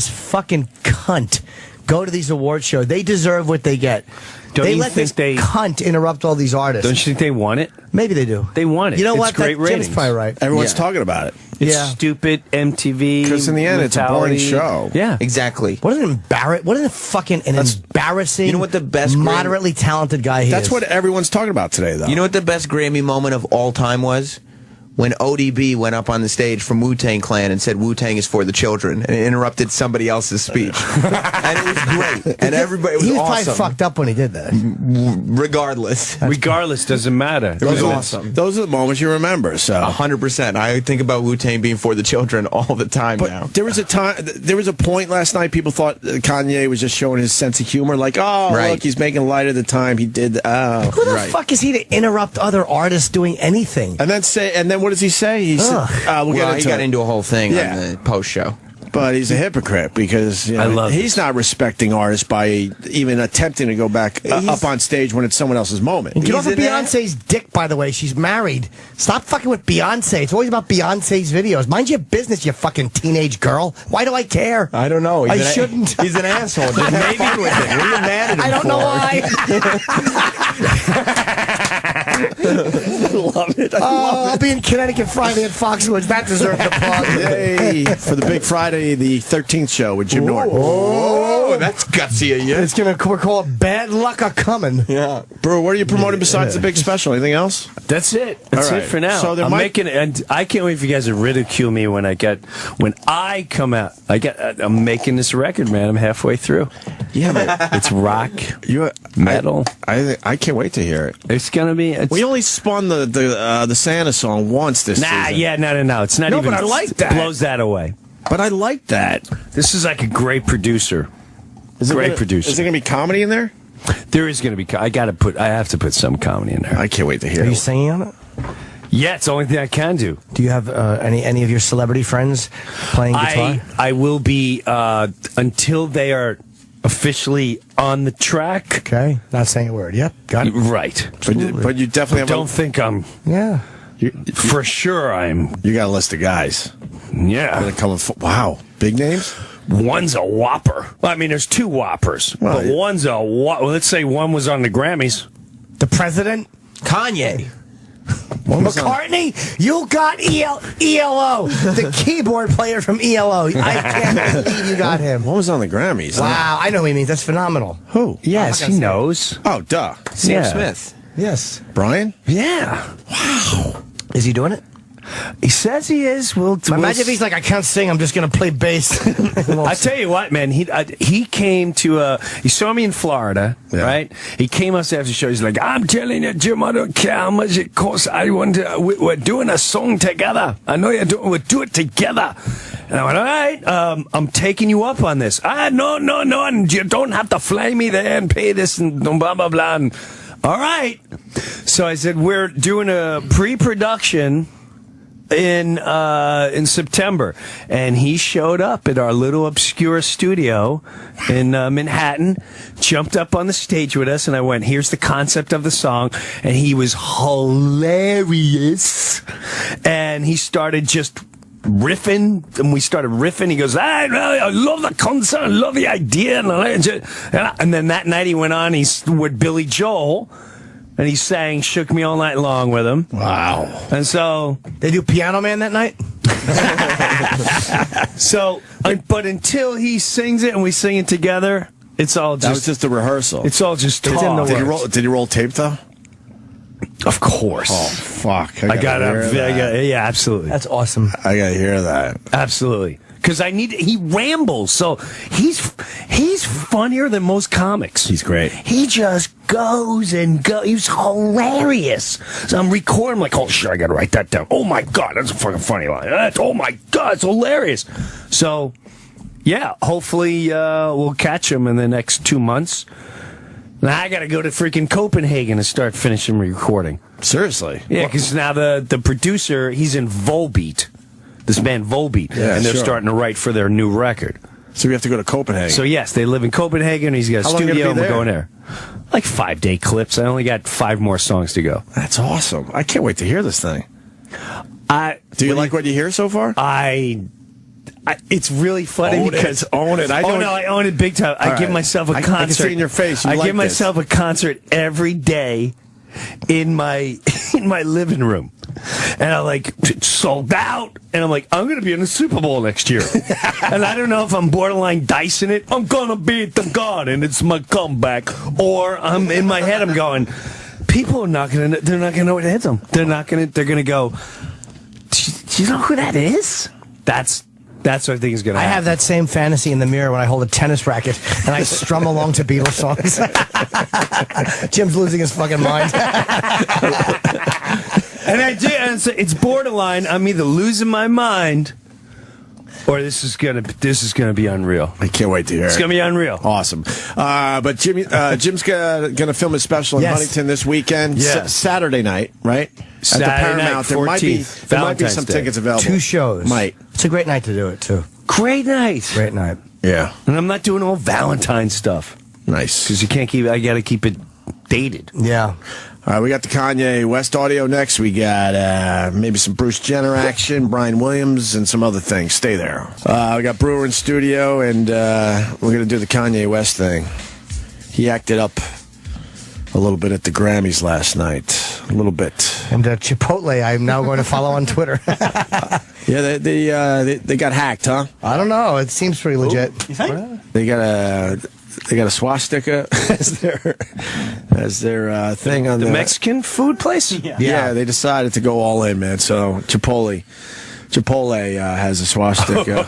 fucking cunt, go to these award shows, they deserve what they get. Don't they you let think this cunt interrupt all these artists. Don't you think they want it? Maybe they do. They want it. You know It's what? great Jim's ratings. probably right. Everyone's talking about it. It's stupid MTV. Because in the end, it's a boring mentality. show. Yeah. Exactly. What an embarrassing, You know what the best moderately talented guy he That's is. what everyone's talking about today, though. You know what the best Grammy moment of all time was? When ODB went up on the stage from Wu-Tang Clan and said Wu-Tang is for the children and interrupted somebody else's speech. And it was great. And everybody, it was he was awesome. probably fucked up when he did that. Regardless, doesn't matter. It was awesome. Those are the moments you remember. So 100%. I think about Wu-Tang being for the children all the time now. There was a point last night. People thought Kanye was just showing his sense of humor, like, oh, Right. look, he's making light of the time he did. Oh, Who the right. fuck is he to interrupt other artists doing anything? And then what does he say? He said, Well, he got it. into a whole thing Yeah. on the post show. But he's a hypocrite because I love he's not respecting artists by even attempting to go back up on stage when it's someone else's moment. And get off of Beyonce's dick, by the way. She's married. Stop fucking with Beyonce. It's always about Beyonce's videos. Mind your business, you fucking teenage girl. Why do I care? I don't know. I shouldn't. He's an asshole. Just have fun with it. What are you mad at him I don't know for? why. Love it. I'll be in Connecticut Friday at Foxwoods. That deserves a plug. Yay for the big Friday the 13th show with Jim Norton. Oh, that's gutsy of you. It's gonna we're called Bad Luck a Coming. Yeah. Brewer, what are you promoting besides the big special? Anything else? That's it. That's All right. it for now. So there I'm might- making it, and I can't wait for you guys to ridicule me when I come out. I'm making this record, man. I'm halfway through. Yeah, but It's rock, metal. I can't wait to hear it. It's gonna be. We only spun the Santa song once this season. No. It's not No, even. but I like that. Blows that away. But I like that. This is like a great producer. Is it Great gonna- producer. Is there going to be comedy in there? There is going to be. I have to put some comedy in there. I can't wait to hear Are you it. singing on it? Yeah, it's the only thing I can do. Do you have any of your celebrity friends playing guitar? I will be until they are officially on the track. Okay, not saying a word. Yep, got it. Right. But you definitely have Don't think I'm. Yeah. For sure, I'm. You got a list of guys. Yeah. Gonna come wow, big names. One's a whopper. Well, I mean, there's 2 whoppers, Well, but one's a whopper. Well, let's say one was on the Grammys. The president? Kanye. McCartney? You got ELO, the keyboard player from ELO. I can't believe you got him. What was on the Grammys? Wow, I know who he means. That's phenomenal. Who? Yes, he knows. Oh, duh. Sam Yeah. Smith. Yes. Brian? Yeah. Is he doing it? He says he is. Imagine if he's like, I can't sing, I'm just going to play bass. I tell you what, man. He came to. He saw me in Florida, right? He came us after the show. He's like, I'm telling you, Jim, I don't care how much it costs. I want to. We're doing a song together. I know you're doing. We'll do it together. And I went, all right. I'm taking you up on this. No. And you don't have to fly me there and pay this and blah blah blah. And, all right. So I said, we're doing a pre-production in September, and he showed up at our little obscure studio in Manhattan, jumped up on the stage with us, and I went, here's the concept of the song, and he was hilarious, and he started just riffing, and we started riffing. He goes, I love the concept, I love the idea, and then that night he went on, he's with Billy Joel, and he sang Shook Me All Night Long with him. Wow. And so... They do Piano Man that night? So, but until he sings it and we sing it together, it's all just... That was just a rehearsal. It's all just talk. Did you roll tape, though? Of course. Oh, fuck. I got yeah, absolutely. That's awesome. I gotta hear that. Absolutely. Because he rambles, so he's funnier than most comics. He's great. He just goes and goes. He's hilarious. So I'm recording, like, oh shit, I gotta write that down. Oh my god, that's a fucking funny line. Oh my god, it's hilarious. So, yeah, hopefully we'll catch him in the next 2 months. Now I gotta go to freaking Copenhagen and start finishing recording. Seriously? Yeah, because now the producer, he's in Volbeat. This band Volbeat, and they're starting to write for their new record. So we have to go to Copenhagen. So yes, they live in Copenhagen. He's got a studio, and we're going there. Like 5-day clips. I only got 5 more songs to go. That's awesome. I can't wait to hear this thing. Do you like what you hear so far? It's really funny because own it. I own it big time. I give myself a concert. I can see in your face. I give myself a concert every day in my living room. And I'm like, sold out. And I'm like, I'm going to be in the Super Bowl next year. And I don't know if I'm borderline dicing it. I'm going to beat the God, and it's my comeback. Or I'm in my head, I'm going, people are not going to, they're not going to know what hits them. They're going to go, do you know who that is? That's what I think is going to happen. I have that same fantasy in the mirror when I hold a tennis racket and I strum along to Beatles songs. Jim's losing his fucking mind. And I do, and it's borderline. I'm either losing my mind, or this is gonna be unreal. I can't wait to hear it. It's gonna be unreal. Awesome. But Jim's gonna film a special in Huntington this weekend. Yes. Saturday night, right? Saturday at the Paramount. night, There might be some tickets available. 2 shows. It's a great night to do it too. Great night. Great night. Yeah. And I'm not doing all Valentine stuff. Nice. Because you can't keep. I got to keep it dated. Yeah. All right, we got the Kanye West audio next. We got maybe some Bruce Jenner action, Brian Williams, and some other things. Stay there. We got Breuer in studio, and we're going to do the Kanye West thing. He acted up a little bit at the Grammys last night. A little bit. And Chipotle, I'm now going to follow on Twitter. Yeah, they got hacked, huh? I don't know. It seems pretty legit. You think? They got a swastika as their thing on the Mexican food place. Yeah, they decided to go all in, man. So Chipotle has a swastika.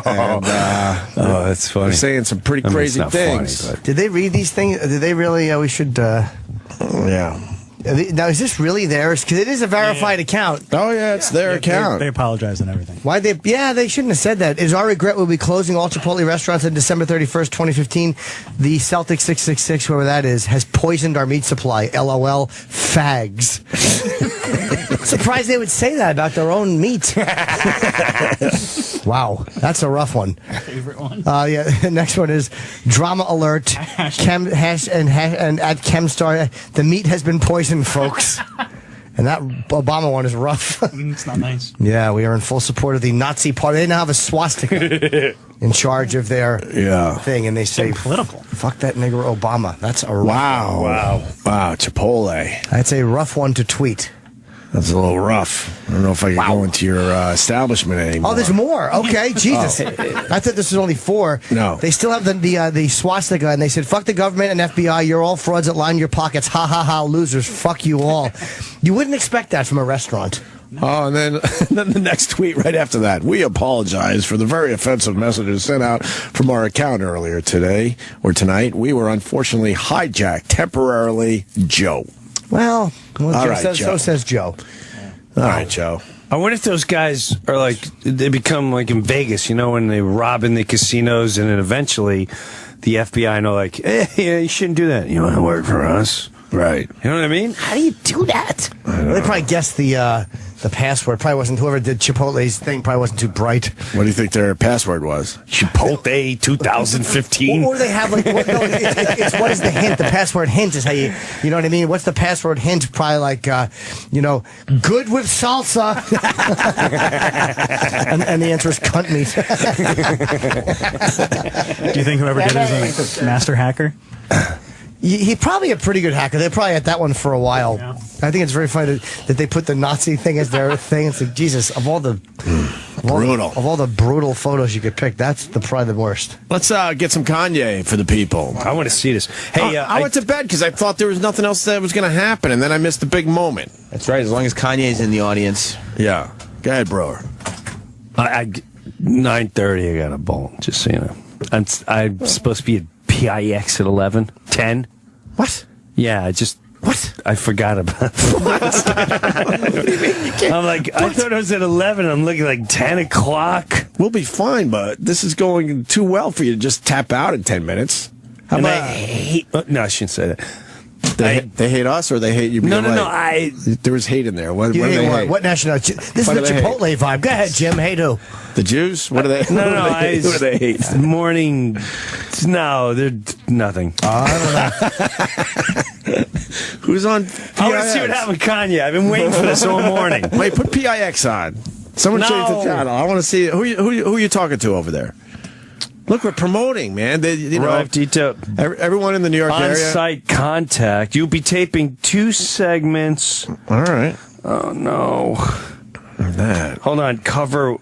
And, that's funny. They're saying some pretty crazy things. Funny, did they read these things? Did they really? We should. Yeah. Now, is this really theirs? Because it is a verified account. Oh, yeah, it's their account. They apologize and everything. Why they? Yeah, they shouldn't have said that. Is our regret we'll be closing all Chipotle restaurants on December 31st, 2015. The Celtic 666, whoever that is, has poisoned our meat supply. LOL, fags. Surprised they would say that about their own meat. Wow, that's a rough one. Favorite one? Yeah, the next one is drama alert. And at Chemstar, the meat has been poisoned, folks. And that Obama one is rough. It's not nice. Yeah, we are in full support of the Nazi party. They now have a swastika in charge of their thing, and they say political. Fuck that nigger Obama. That's a rough wow, Chipotle. That's a rough one to tweet. That's a little rough. I don't know if I can go into your establishment anymore. Oh, there's more. Okay, Jesus. I thought this was only 4. No. They still have the swastika, and they said, fuck the government and FBI. You're all frauds that line your pockets. Ha, ha, ha, losers. Fuck you all. You wouldn't expect that from a restaurant. Oh, and then the next tweet right after that. We apologize for the very offensive messages sent out from our account earlier today or tonight. We were unfortunately hijacked temporarily, Joe. Well, All right, so Joe. says Joe. All right, Joe. I wonder if those guys are like, they become like in Vegas, you know, when they rob in the casinos and then eventually the FBI know, like, hey, yeah, you shouldn't do that. You want to work for us? Right. You know what I mean? How do you do that? Well, they probably guessed the password. Probably wasn't, whoever did Chipotle's thing probably wasn't too bright. What do you think their password was? Chipotle 2015. Or they have like, what, no, it's what is the hint? The password hint is how you know what I mean? What's the password hint? Probably like, good with salsa. and the answer is cunt meat. Do you think whoever did it is a master hacker? He's probably a pretty good hacker. They're probably at that one for a while. Yeah. I think it's very funny that they put the Nazi thing as their thing. It's like, Jesus, of all the brutal photos you could pick, that's probably the worst. Let's get some Kanye for the people. I want to see this. Hey, I went to bed because I thought there was nothing else that was going to happen, and then I missed the big moment. That's right, as long as Kanye's in the audience. Yeah. Go ahead, Breuer. 9:30, I got a bowl, just so you know. I'm supposed to be at PIX at 11, 10. What? Yeah, what? I forgot about that. What do you mean? You can't? I'm like, I thought it was at 11. I'm looking like 10 o'clock. We'll be fine, but this is going too well for you to just tap out in 10 minutes. How and about? I hate. No, I shouldn't say that. They hate us or they hate you? No. There was hate in there. What do they hate? What nationality? This is the Chipotle vibe. Go ahead, Jim. Hate who? The Jews? What do they? No. Who do they hate? Morning. No, they're nothing. I don't know. Who's on PIX? I want to see what happened with Kanye. I've been waiting for this all morning. Wait, put PIX on. Someone change the channel. I want to see who you talking to over there. Look, we're promoting, man. Detail. Everyone in the New York area. On-site contact. You'll be taping 2 segments. All right. Oh, no. That. Hold on. Cover.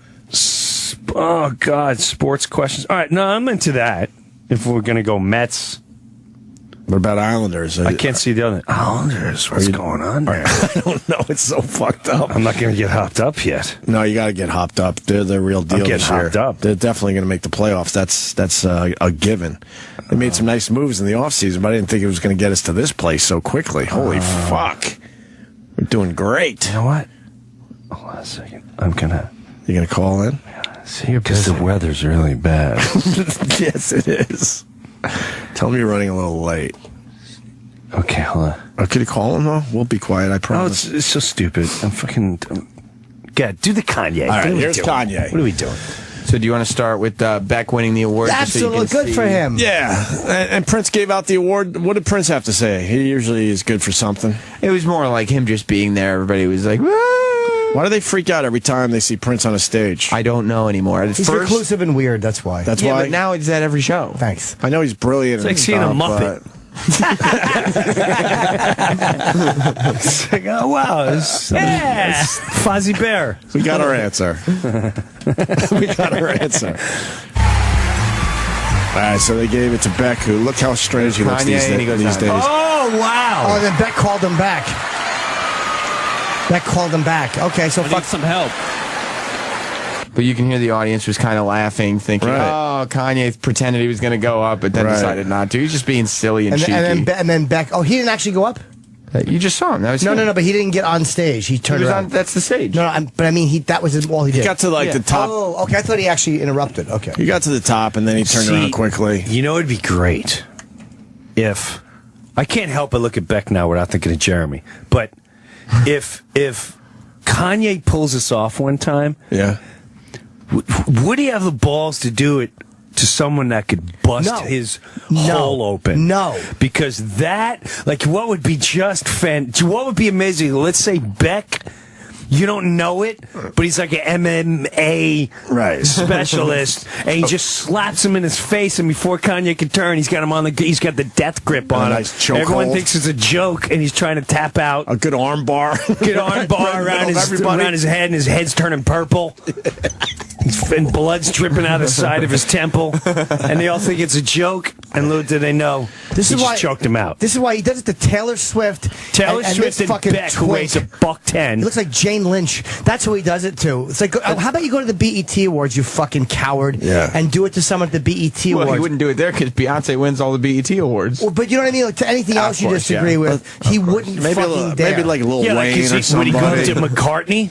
Oh, God. Sports questions. All right. No, I'm into that. If we're going to go Mets. What about Islanders? I can't see the other. Islanders? What's going on there? I don't know. It's so fucked up. I'm not going to get hopped up yet. No, you got to get hopped up. They're the real deal this year. Hopped up. They're definitely going to make the playoffs. That's a given. They made some nice moves in the offseason, but I didn't think it was going to get us to this place so quickly. Holy fuck. We're doing great. You know what? Hold on a second. I'm going to... You going to call in? See, because the weather's really bad. Yes, it is. Tell me you're running a little late. Okay, hold on. Oh, could you call him, though? We'll be quiet, I promise. Oh, it's so stupid. I'm fucking... God, do the Kanye. All right, here's Kanye. What are we doing? So do you want to start with Beck winning the award? Absolutely. Good for him. Yeah. And Prince gave out the award. What did Prince have to say? He usually is good for something. It was more like him just being there. Everybody was like, why do they freak out every time they see Prince on a stage? I don't know anymore. He's reclusive and weird, that's why. That's why? But now it's at every show. Thanks. I know he's brilliant. It's like seeing a Muppet. It's like, oh, wow. It's Fozzie Bear. We got our answer. We got our answer. All right, so they gave it to Beck, who, look how strange he looks these days. Oh, wow. Oh, then Beck called him back. Beck called him back. Okay, so Need some help. But you can hear the audience was kind of laughing, thinking, oh, Kanye pretended he was going to go up, but then decided not to. He's just being silly and cheeky. And then Beck, oh, he didn't actually go up? You just saw him. That was no, but he didn't get on stage. He turned around. That's the stage. No, but I mean, that was all he did. He got to the top. Oh, okay. I thought he actually interrupted. Okay. He got to the top, and then he turned around quickly. You know, it'd be great if... I can't help but look at Beck now without thinking of Jeremy. But if Kanye pulls this off one time... Yeah. Would he have the balls to do it to someone that could bust his hole open? No. Because that, like, what would be what would be amazing? Let's say Beck, you don't know it, but he's like an MMA specialist, and he just slaps him in his face, and before Kanye can turn, he's got the death grip on him. Nice choke Everyone hold. thinks it's a joke, and he's trying to tap out. A good arm bar. Good arm bar around his head, and his head's turning purple. And blood's dripping out the side of his temple, and they all think it's a joke. And little did they know, This he is just why choked him out. This is why he does it to Taylor Swift. Taylor Swift this and fucking Beck, who weighs twink. $110. He looks like Jane Lynch. That's who he does it to. It's like, how about you go to the BET Awards, you fucking coward, and do it to someone at the BET Well, Awards. he wouldn't do it there because Beyonce wins all the BET awards. Well, but you know what I mean? Like, to anything else you course, disagree yeah. with, he wouldn't Maybe fucking dare. maybe like a Lil Yeah, like, Wayne is or he, somebody. would he go to McCartney?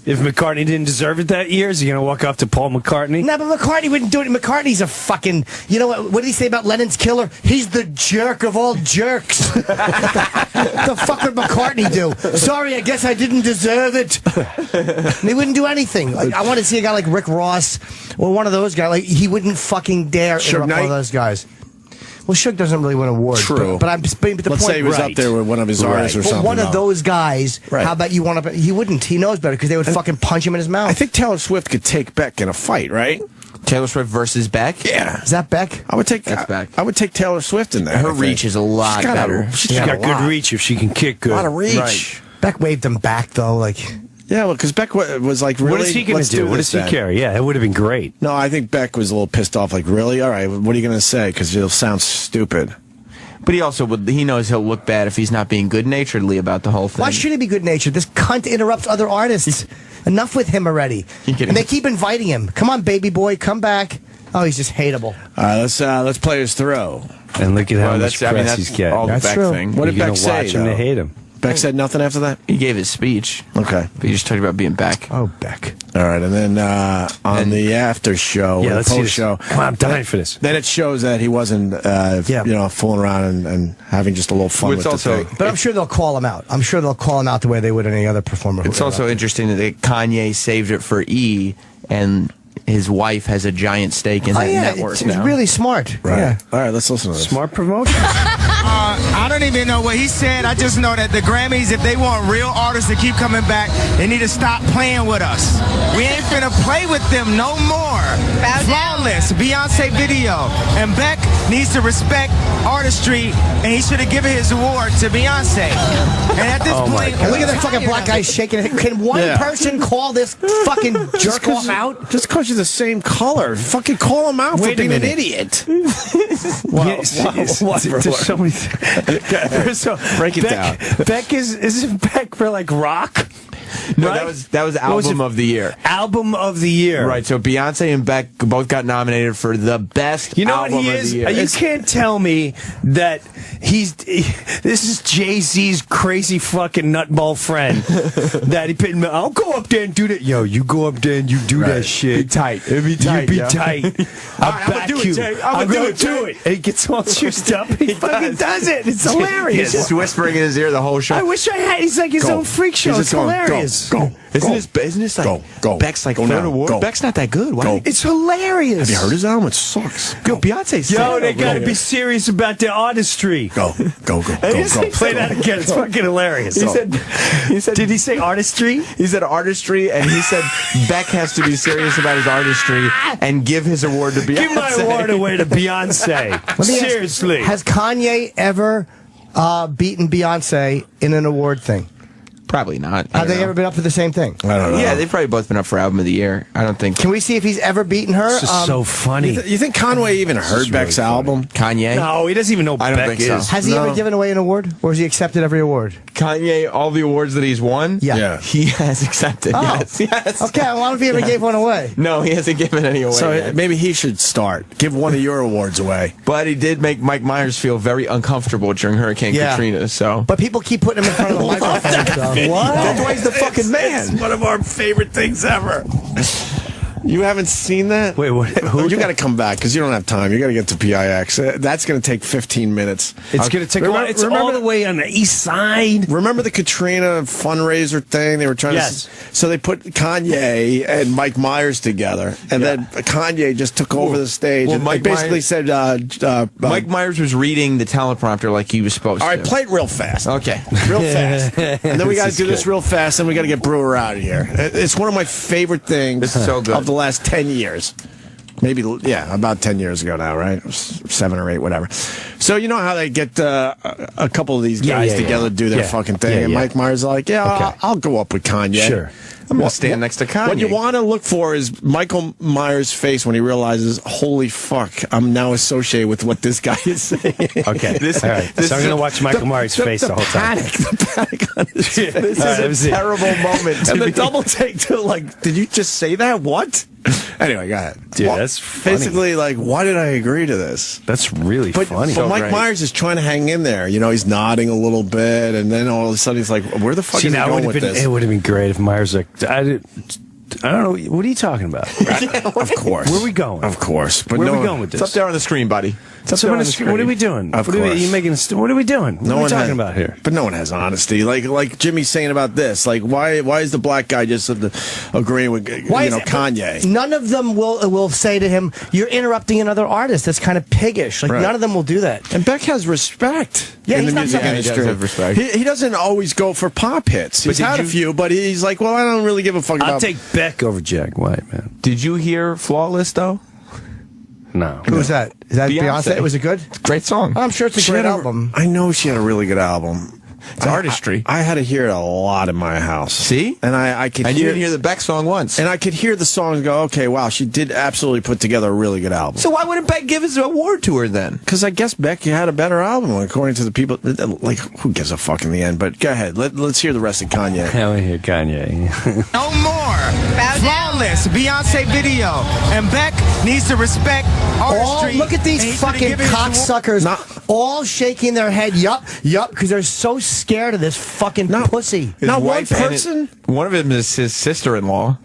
If McCartney didn't deserve it that year, is he going to walk up to Paul McCartney? No, but McCartney wouldn't do it. McCartney's a fucking... You know what did he say about Lennon's killer? He's the jerk of all jerks. What the fuck would McCartney do? Sorry, I guess I didn't deserve it. And he wouldn't do anything. Like, I want to see a guy like Rick Ross or one of those guys. Like, he wouldn't fucking dare interrupt one of those guys. Well, Suge doesn't really win awards. True. But the Let's point, say he was up there with one of his artists or But something. one of those guys, Right. how about you want to... He wouldn't. He knows better because they would fucking punch him in his mouth. I think Taylor Swift could take Beck in a fight, right? Taylor Swift versus Beck? Yeah. Is that Beck? I would take Beck. I would take Taylor Swift in there. Her I think. reach is a lot She's got better. She's got good lot. reach if she can kick good. A lot of reach. Right. Beck waved him back, though. Like... Yeah, well, because Beck was like, really, What is he going let's to do? What this does he then. care? Yeah, it would have been great. No, I think Beck was a little pissed off. Like, really? All right, what are you going to say? Because it'll sound stupid. But he knows he'll look bad if he's not being good-naturedly about the whole thing. Why should he be good-natured? This cunt interrupts other artists. Enough with him already. And they keep inviting him. Come on, baby boy, come back. Oh, he's just hateable. All right, let's play his throw. And look at how much press that's he's getting. all the That's Beck true. thing. What did You're Beck gonna say? watch him to though? hate him. Beck said nothing after that? He gave his speech. Okay. But he just talked about being Beck. Oh, Beck. All right, and then on the after show, Yeah, or let's see post this. show, Come on, I'm dying for this. then it shows that he wasn't, fooling around and having just a little fun It's with also- the thing. But I'm sure they'll call him out. I'm sure they'll call him out the way they would any other performer. It's also interesting that Kanye saved it for E, and his wife has a giant stake in that network it's now. really smart. Right. Yeah. All right, let's listen to this. Smart promotion. I don't even know what he said. I just know that the Grammys, if they want real artists to keep coming back, they need to stop playing with us. We ain't finna play with them no more. Flawless, Beyonce video. And Beck needs to respect artistry, and he should have given his award to Beyonce. And at this point, And look at that fucking black guy shaking it. Can one person call this fucking jerk off out? Just because you're the same color, fucking call him out for Wait a being an minute. idiot. There's so many Break it down. Beck isn't Beck for like rock? No, right? that was What was album it? of the year. Album of the year. Right, so Beyonce and Beck both got nominated for the best You know album what he of is? the year. You can't tell me that this is Jay-Z's crazy fucking nutball friend. That he put in, I'll go up there and do that. Yo, you go up there and you do that shit. Be tight. It'd be tight. You be yo. tight. I'll back do it, you. Jay. I'm do gonna it, do Jay. it. And he gets all juiced up. He fucking does it. It's He's hilarious. just whispering in his ear the whole show. I wish I had. He's like his Go. own freak show. He's It's just going, hilarious. Go. Isn't this like Go. Beck's like Go third now. award? Go. Beck's not that good. Why? Go. It's hilarious. Have you heard his album? It sucks. Yo, Beyonce's Yo, they gotta be serious about their artistry. Go. Play that again. It's fucking hilarious. He said. Did he say artistry? He said artistry, and he said Beck has to be serious about his artistry and give his award to Beyonce. Give my award away to Beyonce. Let me ask, Seriously. has Kanye ever beaten Beyonce in an award thing? Probably not. Have they ever been up for the same thing? I don't know. Yeah, they've probably both been up for album of the year. I don't think. Can we see if he's ever beaten her? This is so funny. You think Conway even heard Beck's album? Kanye? No, he doesn't even know I don't Beck think so. is. Has he ever given away an award? Or has he accepted every award? Kanye, all the awards that he's won, Yeah. he has accepted. Oh. Yes. Okay, well, I wonder if he ever gave one away. No, he hasn't given any away. So yet. maybe he should start. Give one of your awards away. But he did make Mike Myers feel very uncomfortable during Hurricane Yeah. Katrina. So But people keep putting him in front of the microphone. So. What? that's why he's the fucking man. It's one of our favorite things ever. You haven't seen that? Wait, what? You got to come back because you don't have time. You got to get to PIX. That's going to take 15 minutes. It's going to take a while. It's all the way on the east side. Remember the Katrina fundraiser thing? They were trying Yes. to. So they put Kanye and Mike Myers together, and then Kanye just took over the stage well, and Mike basically Myers- said, Mike Myers was reading the teleprompter like he was supposed "All to. right, play it real fast, Okay. real fast, and then we got to This do is this real fast, and we got to get Breuer out of here." It's one of my favorite things This is so good. of the last 10 years. Maybe, yeah, about 10 years ago now, right? 7 or 8, whatever. So you know how they get a couple of these guys together to do their fucking thing, and Mike Myers is like, I'll go up with Kanye. Sure. I'm going to stand next to Kanye. What you want to look for is Michael Myers' face when he realizes, holy fuck, I'm now associated with what this guy is saying. Okay. All right. So I'm going to watch Michael Myers' face the whole time. The panic on his face. This is a terrible moment. And the double take, too. Like, did you just say that? What? Anyway, go ahead. Dude, that's funny. Basically, like, why did I agree to this? That's really funny. But Mike Myers is trying to hang in there. You know, he's nodding a little bit, and then all of a sudden he's like, where the fuck is he going with this? It would have been great if Myers was like, I don't know. What are you talking about? Of course. Where are we going? Of course. But where are we going with this? It's up there on the screen, buddy. It's up there on the screen. What are we doing? Of what course. Are you making? What are we doing? What are we talking about here? But no one has honesty. Like Jimmy's saying about this. Like, why is the black guy just agreeing with Kanye? None of them will say to him, "You're interrupting another artist." That's kind of piggish. Like none of them will do that. And Beck has respect. Yeah, in he's the not music somebody- industry. He does have respect. He doesn't always go for pop hits. He's had a few, but he's like, well, I don't really give a fuck about. I'll take Beck over Jack White, man. Did you hear Flawless, though? No. Who was that? Is that Beyonce? Was it good? Great song. I'm sure it's a great album. I know she had a really good album. It's artistry. I had to hear it a lot in my house. See? And I could And hear... you didn't hear the Beck song once. And I could hear the song and go, okay, wow, she did absolutely put together a really good album. So why wouldn't Beck give his award to her then? Because I guess Beck had a better album, according to the people. Like, who gives a fuck in the end? But go ahead. Let's hear the rest of Kanye. Hell yeah, Kanye. No more. Flawless Beyonce video. And Beck needs to respect artistry. Look at these fucking cocksuckers all shaking their head. Yup, because they're so scared of this fucking pussy. His Not one wife and person? One of them is his sister-in-law.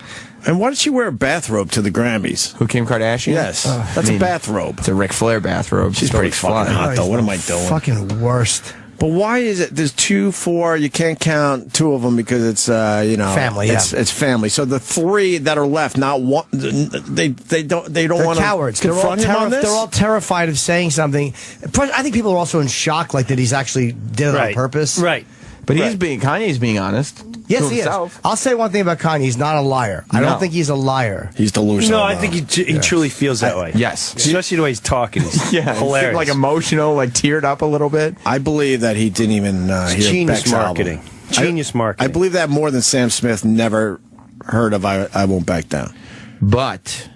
And why did she wear a bathrobe to the Grammys? Who, Kim Kardashian? Yes. That's a bathrobe. It's a Ric Flair bathrobe. She's pretty fucking hot, though. What am I doing? Fucking worst. But why is it there's 2, 4, you can't count 2 of them because it's, family, it's family. So the 3 that are left, not one, they don't want to cowards. confront him on this? They're all terrified of saying something. I think people are also in shock, like that he's actually did it on purpose. Right. But Kanye's being honest. Yes, to he is. himself. I'll say one thing about Kanye. He's not a liar. I don't think he's a liar. He's delusional. No, I think he truly feels that way. Yes. Especially the way he's talking. He's hilarious. Like emotional, like teared up a little bit. I believe that he didn't even hear genius Beck's marketing. album. Genius marketing. I believe that more than Sam Smith never heard of I Won't Back Down. But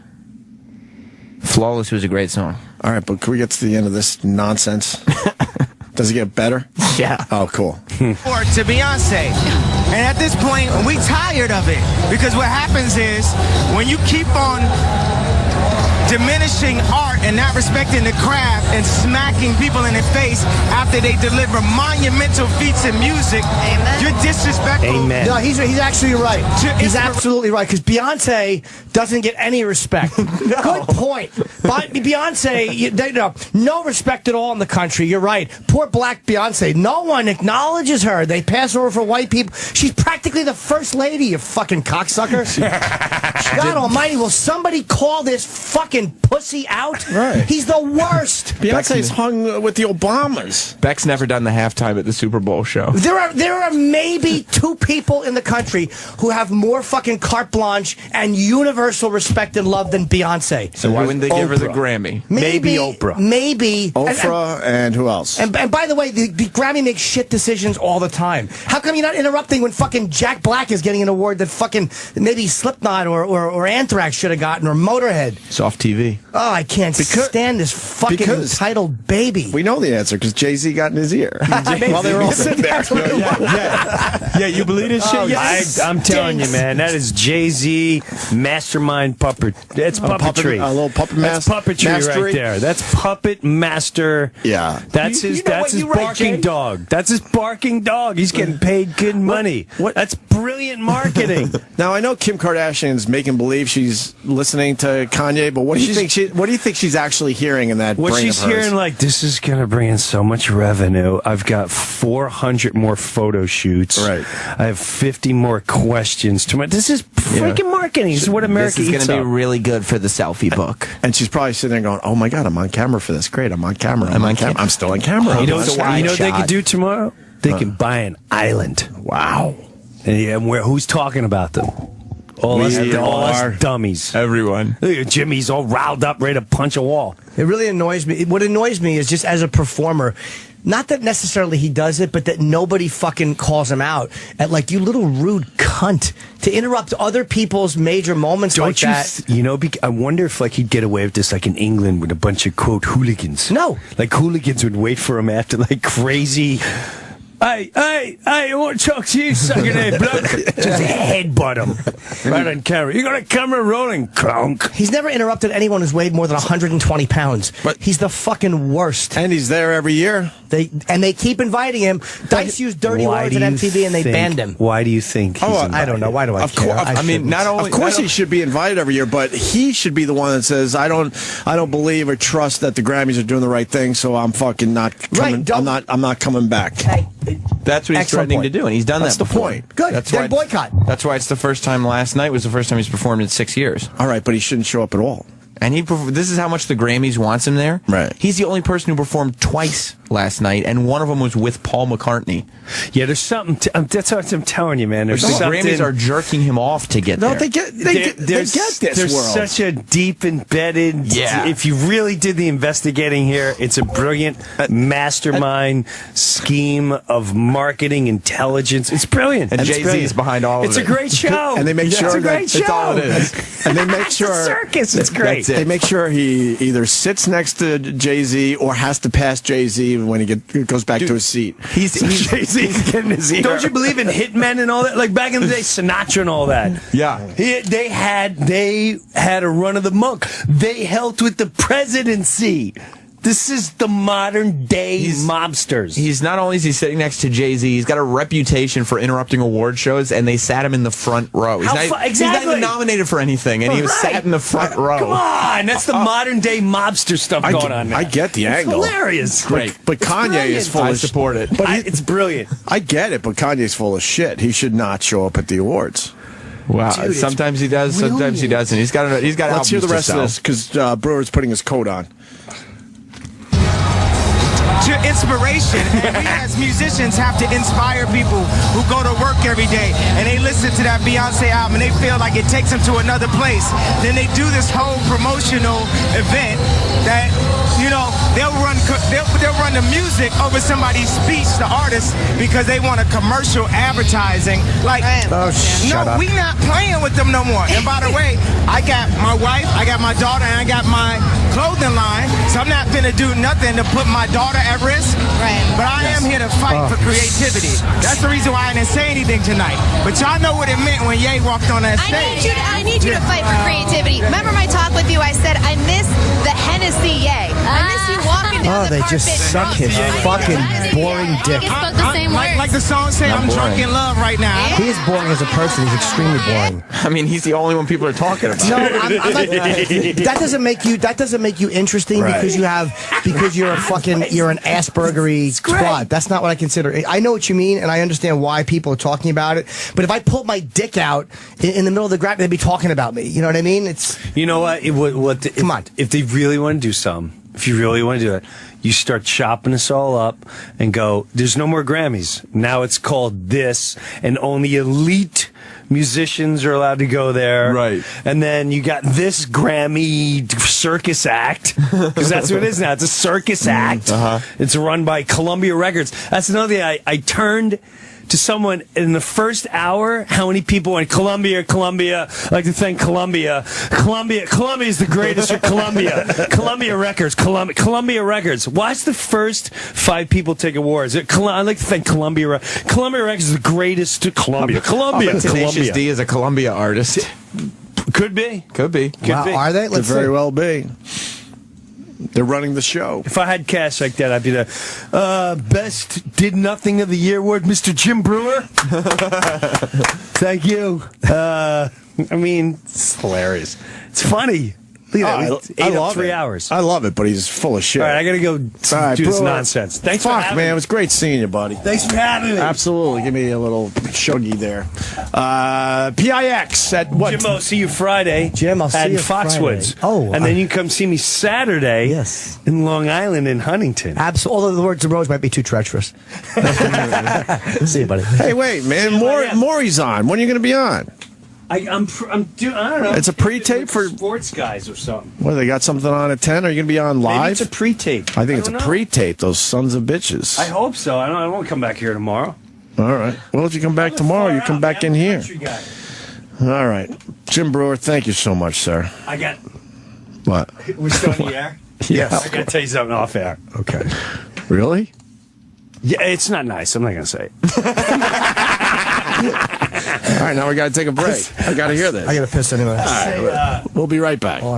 Flawless was a great song. All right, but can we get to the end of this nonsense? Does it get better? Yeah. Oh, cool. Or to Beyonce. And at this point, we tired of it. Because what happens is, when you keep on diminishing art and not respecting the craft and smacking people in the face after they deliver monumental feats in music, you're disrespectful. No, he's actually right. He's absolutely right, because Beyonce doesn't get any respect. Good point. But Beyonce, no respect at all in the country. You're right. Poor black Beyonce. No one acknowledges her. They pass her over for white people. She's practically the first lady, you fucking cocksucker. God almighty, will somebody call this fucking pussy out? Right. He's the worst. Beyonce's hung with the Obamas. Beck's never done the halftime at the Super Bowl show. There are maybe 2 people in the country who have more fucking carte blanche and universal respect and love than Beyonce. So why wouldn't they give her the Grammy? Maybe Oprah. Maybe. Oprah and who else? And by the way, the Grammy makes shit decisions all the time. How come you're not interrupting when fucking Jack Black is getting an award that fucking maybe Slipknot or Anthrax should have gotten, or Motorhead? Soft TV. Oh, I can't stand this fucking entitled baby. We know the answer because Jay-Z got in his ear while they were all sitting there. Yeah, you believe this shit? I'm telling you, man, that is Jay-Z mastermind puppet. That's puppetry. A little puppet That's puppetry mastery. right there. That's puppet master. Yeah. That's his barking dog. That's his barking dog. He's getting paid good money. That's brilliant marketing. Now, I know Kim Kardashian's making believe she's listening to Kanye, but what do you think she's actually hearing in that What brain she's of hers? hearing, like, this is going to bring in so much revenue. I've got 400 more photo shoots. Right. I have 50 more questions. This is freaking marketing. This is what America This is eats going to up. be really good for the selfie book. And she's probably sitting there going, oh my God, I'm on camera for this. Great, I'm on camera. I'm on camera. I'm still on camera. You know That's what they could do tomorrow? They can buy an island. Wow. And who's talking about them? All We are. us dummies. Everyone. Look at Jimmy's all riled up, ready to punch a wall. It really annoys me. What annoys me is just as a performer, not that necessarily he does it, but that nobody fucking calls him out at like, you little rude cunt, to interrupt other people's major moments. Don't like you? that. I wonder if like he'd get away with this like in England with a bunch of quote hooligans. No, like hooligans would wait for him after like crazy. Hey, I want to talk to you, sucking head bloke. Just headbutt him right on camera. You got a camera rolling, clunk. He's never interrupted anyone who's weighed more than 120 pounds. But he's the fucking worst. And he's there every year. They keep inviting him. Dice used dirty words at MTV and they banned him. Why do you think? He's I don't know. Why do I care? I mean, of course he should be invited every year, but he should be the one that says, I don't believe or trust that the Grammys are doing the right thing, so I'm fucking not coming. Right, I'm not coming back. That's what he's threatening to do, and he's done That's that the before. point. Good. That's Then why boycott. That's why it's the first time. Last night was the first time he's performed in 6 years. All right, but he shouldn't show up at all. And this is how much the Grammys wants him there. Right. He's the only person who performed twice last night, and one of them was with Paul McCartney. Yeah, there's something. That's what I'm telling you, man. There's the something. Grammys are jerking him off to get there. They get this There's world. such a deep embedded. Yeah. If you really did the investigating here, it's a brilliant mastermind scheme of marketing intelligence. It's brilliant. And It's Jay-Z brilliant. is behind all of it. It's a great show. And they make sure it's a great that show. That's all it is. And they make sure It's a circus. It's great. They make sure he either sits next to Jay-Z or has to pass Jay-Z when he goes back to his seat. He's Jay-Z's getting his ear. Don't you believe in hitmen and all that? Like back in the day, Sinatra and all that. Yeah. They had a run of the monk. They helped with the presidency. This is the modern day mobsters. He's not only is he sitting next to Jay-Z, he's got a reputation for interrupting award shows, and they sat him in the front row. He's not even nominated for anything, and he was sat in the front row. Come on, that's the modern day mobster stuff going on now. I get the It's angle. hilarious. Great. But Kanye is full I of support it. But It's brilliant. I get it, but Kanye's full of shit. He should not show up at the awards. Wow. Dude, sometimes he does, sometimes he doesn't. He's got Let's hear the albums to rest of sell. this, because Brewer's putting his coat on. Your inspiration, and we as musicians have to inspire people who go to work every day and they listen to that Beyonce album and they feel like it takes them to another place. Then they do this whole promotional event that, you know, they'll run the music over somebody's speech, the artist, because they want a commercial advertising. Like, shut up. We not playing with them no more. And by the way, I got my wife, I got my daughter, and I got my clothing line, so I'm not finna do nothing to put my daughter at risk. Right. But I am here to fight for creativity. That's the reason why I didn't say anything tonight. But y'all know what it meant when Ye walked on that stage. I need you to fight for creativity. Remember my talk with you? I said I miss the Hennessy Ye. I miss you walking down the they carpet. just suck his fucking boring dick. Like the song said, I'm drunk in love right now. He is boring as a person. He's extremely boring. I mean, he's the only one people are talking about. No, I'm like, that doesn't make you interesting because you're an Aspergery twat. That's not what I consider. I know what you mean, and I understand why people are talking about it. But if I pulled my dick out in the middle of the Grammy, they'd be talking about me. You know what I mean? You know what? Come on. If they really want to do something, if you really want to do it, you start chopping us all up and go, there's no more Grammys. Now it's called this, and only elite musicians are allowed to go there. Right. And then you got this Grammy circus act, because that's what it is now. It's a circus act. It's run by Columbia Records. That's another thing. I turned to someone in the first hour, how many people went, Columbia, I'd like to thank Columbia is the greatest at Columbia. Columbia Records. Watch the first 5 people take awards. I'd like to thank Columbia. Columbia Records is the greatest to Columbia. Tenacious D is a Columbia artist. Could be. Are they? Could very well be. They're running the show. If I had cash like that, I'd be the best did nothing of the year award, Mr. Jim Breuer. Thank you. I mean, it's hilarious. It's funny. Look at that. I love 3 hours. I love it, but he's full of shit. All right, I got to go do this nonsense. Thanks for having me. Man. It was great seeing you, buddy. Thanks for having me. Absolutely. Give me a little shuggy there. PIX at what? Jim, I'll see you Friday. Jim, I'll see you Foxwoods. Friday. Oh, and then you can come see me Saturday. Yes. In Long Island in Huntington. Absolutely. Although the words of Rose might be too treacherous. See you, buddy. Hey, wait, man. Maury's on. When are you going to be on? I don't know. It's a pre-tape for sports guys or something. What, they got something on at 10? Are you going to be on live? Maybe it's a pre-tape. I think it's a don't know. pre-tape, those sons of bitches. I hope so. I won't come back here tomorrow. All right. Well, if you come back tomorrow, you come back in here. Guy. All right. Jim Breuer, thank you so much, sir. I got... What? We're still in the air? Yes. I got to tell you something off air. Okay. Really? Yeah, it's not nice. I'm not going to say it. All right, now we got to take a break. I got to hear this. I got to piss anyway. All right, we'll be right back.